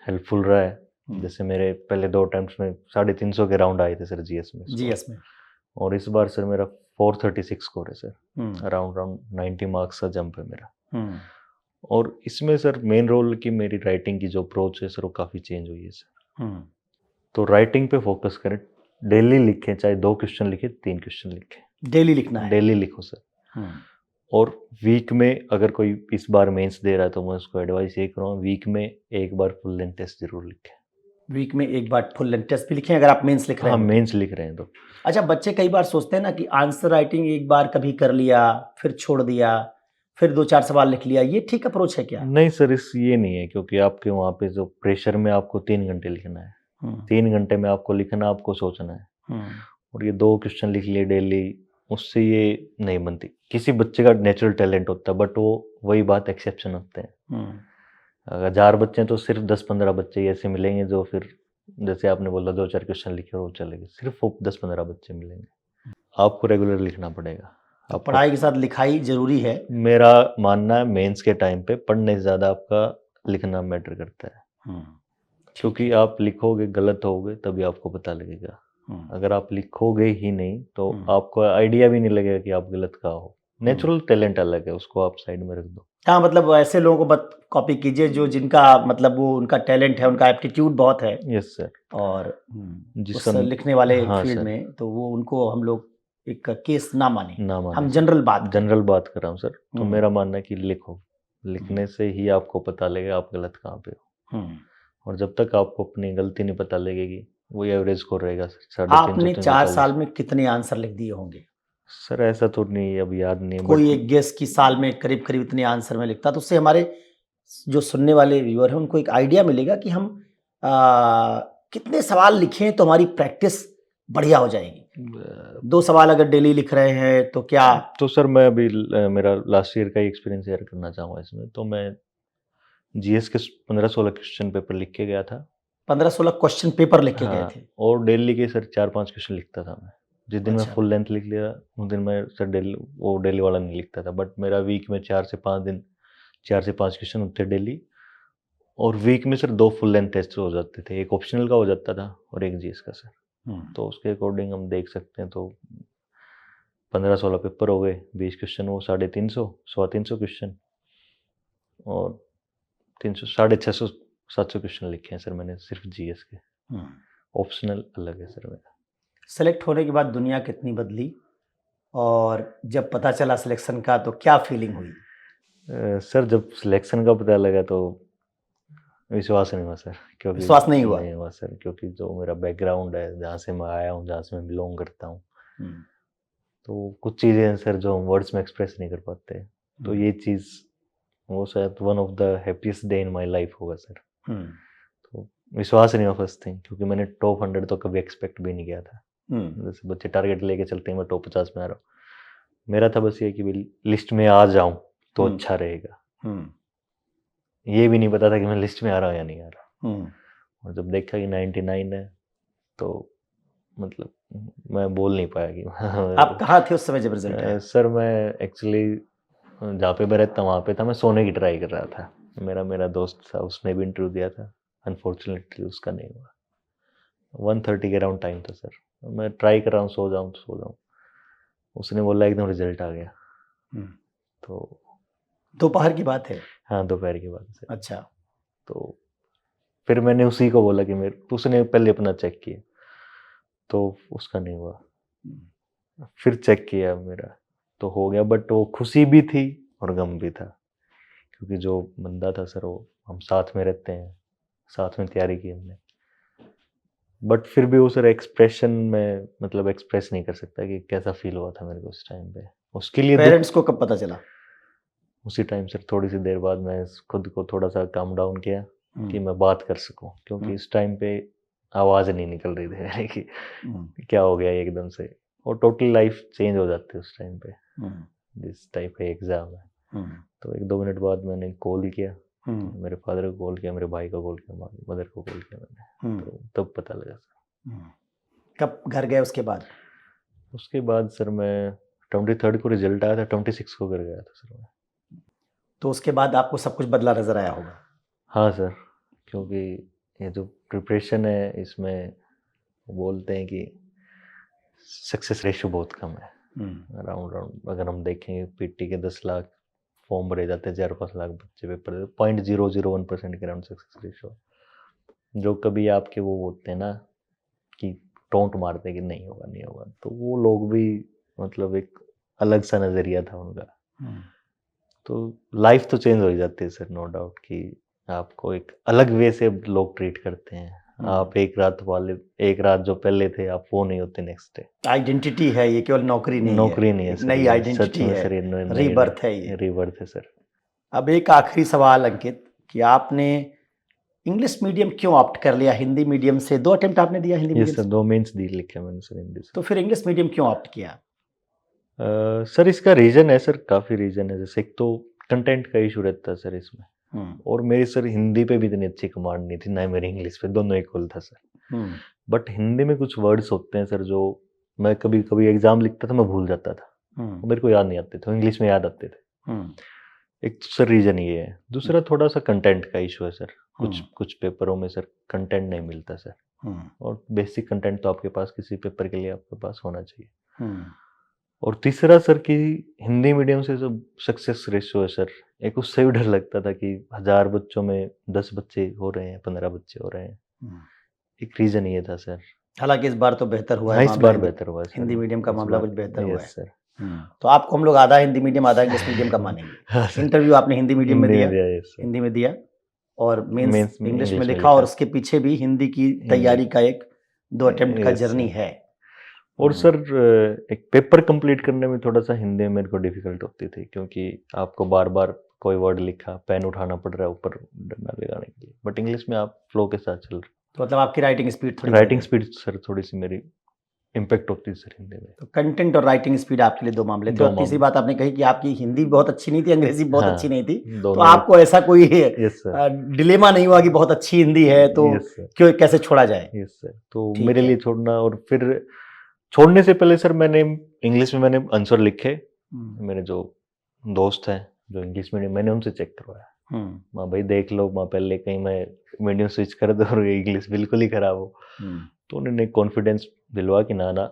हेल्पफुल रहा है। जैसे मेरे पहले 2 अटेम्प्ट्स में 350 के राउंड आए थे सर जीएस में, जीएस में, और इस बार सर मेरा 436 स्कोर है सर। अराउंड 90 मार्क्स का जंप है मेरा। और इसमें सर मेन रोल की मेरी राइटिंग की जो अप्रोच है सर वो काफ़ी चेंज हुई है सर। तो राइटिंग पे फोकस करें, डेली लिखें, चाहे 2 क्वेश्चन लिखें, 3 क्वेश्चन लिखें, डेली लिखना है। डेली लिखो सर। और वीक में अगर कोई इस बार मेंस दे रहा है तो मैं उसको एडवाइस ये करूँगा, वीक में एक बार फुल लेंथ टेस्ट जरूर लिखें। वीक में एक बार फुल लेंथ टेस्ट भी लिखें अगर आप मेंस लिख रहे हैं। हाँ, मेंस लिख रहे हैं तो। अच्छा, बच्चे कई बार सोचते हैं ना कि आंसर राइटिंग एक बार कभी कर लिया, फिर छोड़ दिया, फिर 2-4 सवाल लिख लिया, ये ठीक अप्रोच है क्या? नहीं सर, इस ये नहीं है, क्योंकि आपके वहाँ पे जो प्रेशर में आपको 3 घंटे लिखना है, 3 घंटे में आपको लिखना, आपको सोचना है। और ये 2 क्वेश्चन लिख लिए डेली, उससे ये नहीं बनती। किसी बच्चे का नेचुरल टैलेंट होता है, बट वो वही बात एक्सेप्शन होते हैं। अगर 1000 बच्चे हैं तो सिर्फ 10-15 बच्चे ऐसे मिलेंगे जो फिर, जैसे आपने बोला 2-4 क्वेश्चन लिखे और वो चलेंगे, सिर्फ वो 10-15 बच्चे मिलेंगे। आपको रेगुलर लिखना पड़ेगा। तो पढ़ाई के साथ लिखाई जरूरी है। मेरा मानना है मेंस के टाइम पे पढ़ने से ज़्यादा आपका लिखना मैटर करता है। क्योंकि आप लिखोगे, गलत होगे तभी आपको पता लगेगा। अगर आप लिखोगे ही नहीं तो आपको आइडिया भी नहीं लगेगा कि आप गलत कहाँ हो। नेचुरल टैलेंट अलग है, उसको आप साइड में रख दो। हाँ, मतलब ऐसे लोगों को कॉपी कीजिए जो जिनका मतलब वो उनका टैलेंट है, उनका एप्टीट्यूड बहुत है। Yes sir. और जिसका उस लिखने वाले हाँ फील्ड सर, में तो वो उनको हम लोग एक केस ना माने, ना माने हम सर। जनरल बात करें। जनरल बात कर रहा हूँ सर। तो मेरा मानना है कि लिखो, लिखने से ही आपको पता लगेगा आप गलत कहाँ पे हो। और जब तक आपको अपनी गलती नहीं पता लगेगी, वो एवरेज स्कोर रहेगा सर, 350 आपने 4 340। साल में कितने आंसर लिख दिए होंगे? सर ऐसा तो नहीं, अब याद नहीं है, कोई एक गेस की साल में करीब करीब इतने आंसर में लिखता, तो उससे हमारे जो सुनने वाले व्यूअर हैं उनको एक आइडिया मिलेगा कि हम कितने सवाल लिखें तो हमारी प्रैक्टिस बढ़िया हो जाएगी। 2 सवाल अगर डेली लिख रहे हैं तो क्या? तो सर मैं अभी मेरा लास्ट ईयर का एक्सपीरियंस शेयर करना चाहूँगा इसमें। तो मैं जीएस के 15-16 क्वेश्चन पेपर लिख के गया था। 15-16 क्वेश्चन पेपर लिख के गए हाँ, थे। और डेली के सर 4-5 क्वेश्चन लिखता था मैं। जिस दिन मैं अच्छा। फुल लेंथ लिख लिया, उस दिन मैं सर डेली वाला नहीं लिखता था, बट मेरा वीक में 4 से 5 दिन 4 से 5 क्वेश्चन होते डेली। और वीक में सर 2 फुल लेंथ टेस्ट हो जाते थे, एक ऑप्शनल का हो जाता था और एक जीएस का सर। तो उसके अकॉर्डिंग हम देख सकते हैं, तो 15-16 पेपर हो गए, 20 क्वेश्चन, वो 350 350 क्वेश्चन, और 300 650 700 क्वेश्चन लिखे हैं सर मैंने सिर्फ जीएस के। ऑप्शनल अलग है सर मेरा। सेलेक्ट होने के बाद दुनिया कितनी बदली, और जब पता चला सिलेक्शन का तो क्या फीलिंग हुई? सर जब सिलेक्शन का पता लगा तो विश्वास नहीं हुआ सर, क्योंकि विश्वास नहीं हुआ? नहीं हुआ सर, क्योंकि जो मेरा बैकग्राउंड है, जहाँ से मैं आया हूँ, जहाँ से मैं बिलोंग करता हूँ, तो कुछ चीज़ें हैं सर जो हम वर्ड्स में एक्सप्रेस नहीं कर पाते। तो ये चीज़, वो शायद one of the happiest day in my life होगा सर। तो विश्वास नहीं हुआ फर्स्ट थिंग, क्योंकि मैंने टॉप 100 तो कभी एक्सपेक्ट भी नहीं किया था। जैसे बच्चे टारगेट लेके चलते हैं मैं टॉप 50 में आ रहा हूँ, मेरा था बस ये कि लिस्ट में आ जाऊं तो अच्छा रहेगा। ये भी नहीं पता था कि मैं लिस्ट में आ रहा हूँ या नहीं आ रहा। और जब देखा कि 99 है तो मतलब मैं बोल नहीं पाया कि आप कहाँ थे उस समय जब रिजल्ट आया? सर मैं एक्चुअली जहाँ पे मैं रहता वहाँ पे था, मैं सोने की ट्राई कर रहा था। मेरा दोस्त था, उसने भी इंटरव्यू दिया था, अनफॉर्चुनेटली उसका नहीं हुआ। 1:30 के अराउंड टाइम था सर, मैं ट्राई कर रहा हूँ सो जाऊँ। उसने बोला एकदम रिजल्ट आ गया। तो दोपहर की बात है? हाँ, दोपहर की बात है। अच्छा। तो फिर मैंने उसी को बोला कि तो उसने पहले अपना चेक किया, तो उसका नहीं हुआ। फिर चेक किया मेरा, तो हो गया। बट वो खुशी भी थी और गम भी था, क्योंकि जो बंदा था सर, वो हम साथ में रहते हैं, साथ में तैयारी की हमने। बट फिर भी वो सर एक्सप्रेशन में मतलब एक्सप्रेस नहीं कर सकता कि कैसा फील हुआ था मेरे को उस टाइम पे। उसके लिए दुख पेरेंट्स को कब पता चला? उसी टाइम सर, थोड़ी सी देर बाद मैं खुद को थोड़ा सा काम डाउन किया कि हम्म, मैं बात कर सकूं, क्योंकि हम्म, इस टाइम पे आवाज़ नहीं निकल रही थी मेरे की हम्म, क्या हो गया एकदम से। और टोटल लाइफ चेंज हो जाती है उस टाइम पे, हम्म, जिस टाइप का एग्ज़ाम है। हम्म, तो 1-2 मिनट बाद मैंने कॉल किया, हम्म, मेरे फादर को कॉल किया, मेरे भाई को कॉल किया, मदर को कॉल किया मैंने। हम्म, तो तब पता लगा सर। हम्म। कब घर गए उसके बाद? उसके बाद सर मैं 23rd को रिजल्ट आया था, 26 को घर गया था सर मैं। तो उसके बाद आपको सब कुछ बदला नजर आया होगा। हाँ सर, क्योंकि ये जो प्रिपरेशन है इसमें बोलते हैं कि सक्सेस रेशियो बहुत कम है। अराउंड अराउंड अगर हम देखें पीटी के 10 लाख फॉर्म भरे जाते हैं, 4-5 लाख बच्चे पेपर देते, 0.001% के अराउंड सक्सेस रेशियो, जो कभी आपके वो होते हैं ना कि टोंट मारते हैं कि नहीं होगा नहीं होगा, तो वो लोग भी मतलब एक अलग सा नज़रिया था उनका। हम्म, तो लाइफ तो चेंज हो ही जाती है सर, नो डाउट कि आपको एक अलग वे से लोग ट्रीट करते हैं। आप एक रात जो पहले थे, आप वो नहीं होते नेक्स्ट डे। आइडेंटिटी है ये, केवल नौकरी नहीं है। नौकरी नहीं है एक सर, नई ये सच आइडेंटिटी में है, सर, ये रीबर्थ है ये। रीबर्थ है सर। अब एक आखिरी सवाल अंकित, कि आपने इंग्लिश मीडियम क्यों ऑप्ट कर लिया हिंदी मीडियम से? 2 अटेम्प्ट आपने दिया हिंदी ये मीडियम सर से, 2 मेंस दी लिखे मैंने सर हिंदी से। तो फिर इंग्लिश मीडियम क्यों ऑप्ट किया? सर इसका रीज़न है सर, काफ़ी रीज़न है। जैसे एक तो कंटेंट का इशू रहता है सर इसमें, हम्म, और मेरी सर हिंदी पे भी इतनी अच्छी कमांड नहीं थी, ना ही मेरी इंग्लिश पे, दोनों इक्वल था सर। हम्म, बट हिंदी में कुछ वर्ड्स होते हैं सर जो मैं कभी कभी एग्जाम लिखता था, मैं भूल जाता था, हम्म, वो मेरे को याद नहीं आते थे, इंग्लिश में याद आते थे। हम्म, एक तो सर रीज़न ये है। दूसरा थोड़ा सा कंटेंट का इशू है सर। कुछ हम्म, कुछ पेपरों में सर कंटेंट नहीं मिलता सर, हम्म, और बेसिक कंटेंट तो आपके पास किसी पेपर के लिए आपके पास होना चाहिए। हम्म, और तीसरा सर कि हिंदी मीडियम से जो सक्सेस रेशियो है सर, एक उससे भी डर लगता था कि 1000 बच्चों में 10 बच्चे हो रहे हैं, 15 बच्चे हो रहे हैं। हम्म। एक रीज़न ये था सर। हालांकि इस बार तो बेहतर हुआ है हाँ, इस मामला, बार हिंदी बेहतर हुआ है सर, हिंदी मीडियम का इस मामला बार। कुछ बेहतर हुआ है। Yes sir. तो आपको हम लोग आधा हिंदी मीडियम आधा इंग्लिश मीडियम का मानेंगे। हाँ सर, इंटरव्यू आपने हिंदी मीडियम में हिंदी दिया, में दिया, यस सर। हिंदी में दिया, और मेंस मेंस में इंग्लिश में इंग्लिश में लिखा, और लिखा। उसके पीछे भी हिंदी की हिंदी, तैयारी का एक 2 अटेम्प्ट का यस जर्नी सर। है। और सर एक पेपर कंप्लीट करने में थोड़ा सा हिंदी में मेरे को डिफिकल्ट होती थी, क्योंकि आपको बार बार कोई वर्ड लिखा, पेन उठाना पड़ रहा है ऊपर डंडा लगाने के लिए। बट इंग्लिश में आप फ्लो के साथ चल रहे। तो मतलब आपकी राइटिंग स्पीड थोड़ी बढ़ राइटिंग गई। स्पीड सर थोड़ी सी मेरी इम्पेक्ट होती है सर हिंदी में। तो कंटेंट और राइटिंग स्पीड आपके लिए 2 मामले थे, दो और तीसरी मामले, बात आपने कही कि आपकी हिंदी बहुत अच्छी नहीं थी, अंग्रेजी बहुत हाँ, अच्छी नहीं थी। तो दोनों में। आपको ऐसा कोई यस सर, डिलेमा नहीं हुआ कि बहुत अच्छी हिंदी है तो यस सर, क्यों, कैसे छोड़ा जाए? Yes sir. तो ठीक मेरे है। लिए छोड़ना, और फिर छोड़ने से पहले सर मैंने इंग्लिश में मैंने आंसर लिखे। हम्म, मेरे जो दोस्त हैं जो इंग्लिश मीडियम, मैंने उनसे चेक करवाया। हम्म, माँ भाई देख लो, माँ पहले कहीं मैं मीडियम स्विच कर दूँ और इंग्लिश बिल्कुल ही खराब हो। हम्म, तो उन्होंने कॉन्फिडेंस दिलवा कि ना ना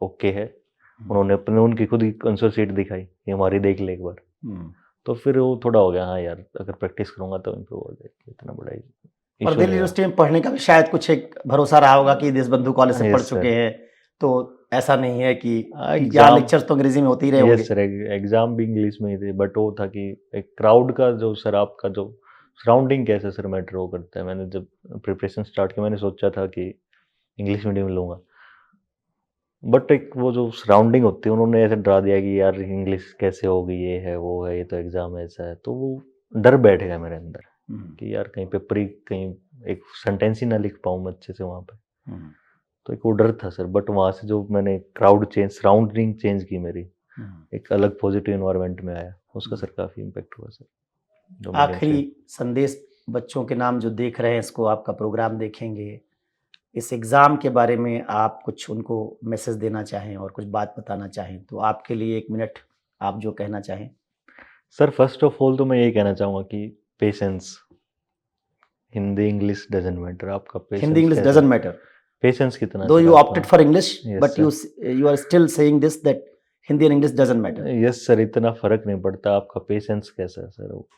ओके है। हम्म, उन्होंने अपने उनकी खुद की आंसर शीट दिखाई कि हमारी देख ले एक बार। हम्म। तो फिर वो थोड़ा हो गया, हाँ यार अगर प्रैक्टिस करूंगा तो इम्प्रूव हो जाएगी, इतना बड़ा और इशू दिल्ली नहीं हुआ। यूनिवर्सिटी में पढ़ने का भी शायद कुछ एक भरोसा रहा होगा कि देशबंधु कॉलेज से पढ़ यस चुके सर। हैं, तो ऐसा नहीं है कि यहाँ एग्जाम, लेक्चर्स तो अंग्रेजी में होते ही रहे यस होंगे। सर, एग्जाम भी इंग्लिश में ही थे। बट वो था कि एक क्राउड का जो सर, आपका जो सराउंडिंग कैसे सर मैटर वो करता है। मैंने जब प्रिपरेशन स्टार्ट की, मैंने सोचा था कि इंग्लिश मीडियम लूँगा, बट एक वो जो सराउंडिंग होती है, उन्होंने ऐसे डरा दिया कि यार इंग्लिश कैसे होगी, ये है वो है, ये तो एग्ज़ाम ऐसा है। तो वो डर बैठ गया मेरे अंदर हम्म, कि यार कहीं पेपर ही, कहीं एक सेंटेंस ही ना लिख पाऊँ मैं अच्छे से वहाँ पे। हम्म, तो एक वो डर था सर। बट वहाँ से जो मैंने क्राउड चेंज, सराउंडिंग चेंज की मेरी, हम्म। एक अलग पॉजिटिव इन्वायरमेंट में आया, उसका सर काफ़ी इम्पैक्ट हुआ सर, जो मीडियम आखिरी से। संदेश बच्चों के नाम जो देख रहे हैं, इसको आपका प्रोग्राम देखेंगे, इस एग्ज़ाम के बारे में आप कुछ उनको मैसेज देना चाहें और कुछ बात बताना चाहें, तो आपके लिए 1 मिनट आप जो कहना चाहें। सर फर्स्ट ऑफ ऑल तो मैं यही कहना चाहूँगा कि patience, Hindi English doesn't matter, आपका हिंदी पेशेंस इंग्लिश कैसा, डजंट मैटर, पेशेंस कितना दो सर यू आपका। Opted for English, yes but sir, you are still saying this that Hindi and English doesn't matter. Yes sir, इतना फ़र्क नहीं पड़ता, आपका पेशेंस कैसा है सर वो।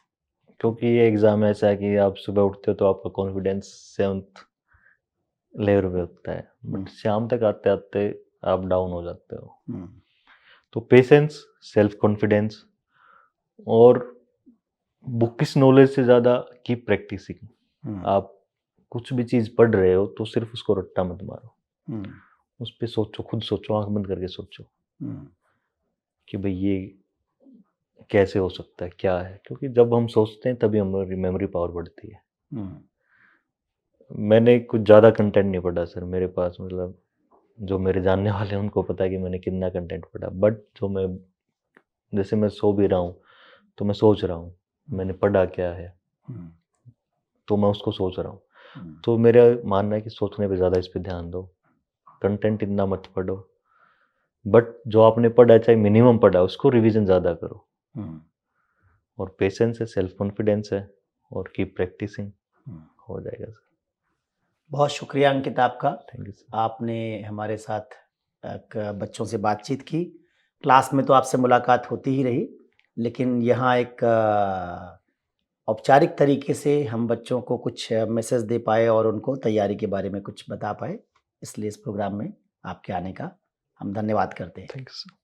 क्योंकि ये एग्ज़ाम ऐसा है कि आप सुबह उठते हो तो आपका कॉन्फिडेंस 7th लेवल पे होता है, बट शाम तक आते-आते आप डाउन हो जाते हो। हम्म, तो पेशेंस, सेल्फ कॉन्फिडेंस और बुकिश नॉलेज से ज़्यादा कीप प्रैक्टिसिंग। हम्म, आप कुछ भी चीज़ पढ़ रहे हो तो सिर्फ उसको रट्टा मत मारो, हम्म, उस पे सोचो, खुद सोचो, आंख बंद करके सोचो हम्म, कि भाई ये कैसे हो सकता है, क्या है, क्योंकि जब हम सोचते हैं तभी हमारी मेमोरी पावर बढ़ती है। हम्म, मैंने कुछ ज़्यादा कंटेंट नहीं पढ़ा सर, मेरे पास मतलब जो मेरे जानने वाले हैं उनको पता है कि मैंने कितना कंटेंट पढ़ा, बट जो मैं, जैसे मैं सो भी रहा हूँ तो मैं सोच रहा हूँ मैंने पढ़ा क्या है, हम्म, तो मैं उसको सोच रहा हूँ। हम्म, तो मेरा मानना है कि सोचने पे ज़्यादा इस पे ध्यान दो, कंटेंट इतना मत पढ़ो, बट जो आपने पढ़ा चाहे मिनिमम पढ़ा उसको रिवीजन ज़्यादा करो। हम्म, और पेशेंस है, सेल्फ कॉन्फिडेंस है और कीप प्रैक्टिसिंग, हम्म। हो जाएगा सर। बहुत शुक्रिया अंकित आपका। Thank you sir. आपने हमारे साथ बच्चों से बातचीत की। क्लास में तो आपसे मुलाकात होती ही रही, लेकिन यहाँ एक औपचारिक तरीके से हम बच्चों को कुछ मैसेज दे पाए और उनको तैयारी के बारे में कुछ बता पाए। इसलिए इस प्रोग्राम में आपके आने का हम धन्यवाद करते हैं। Thank you sir.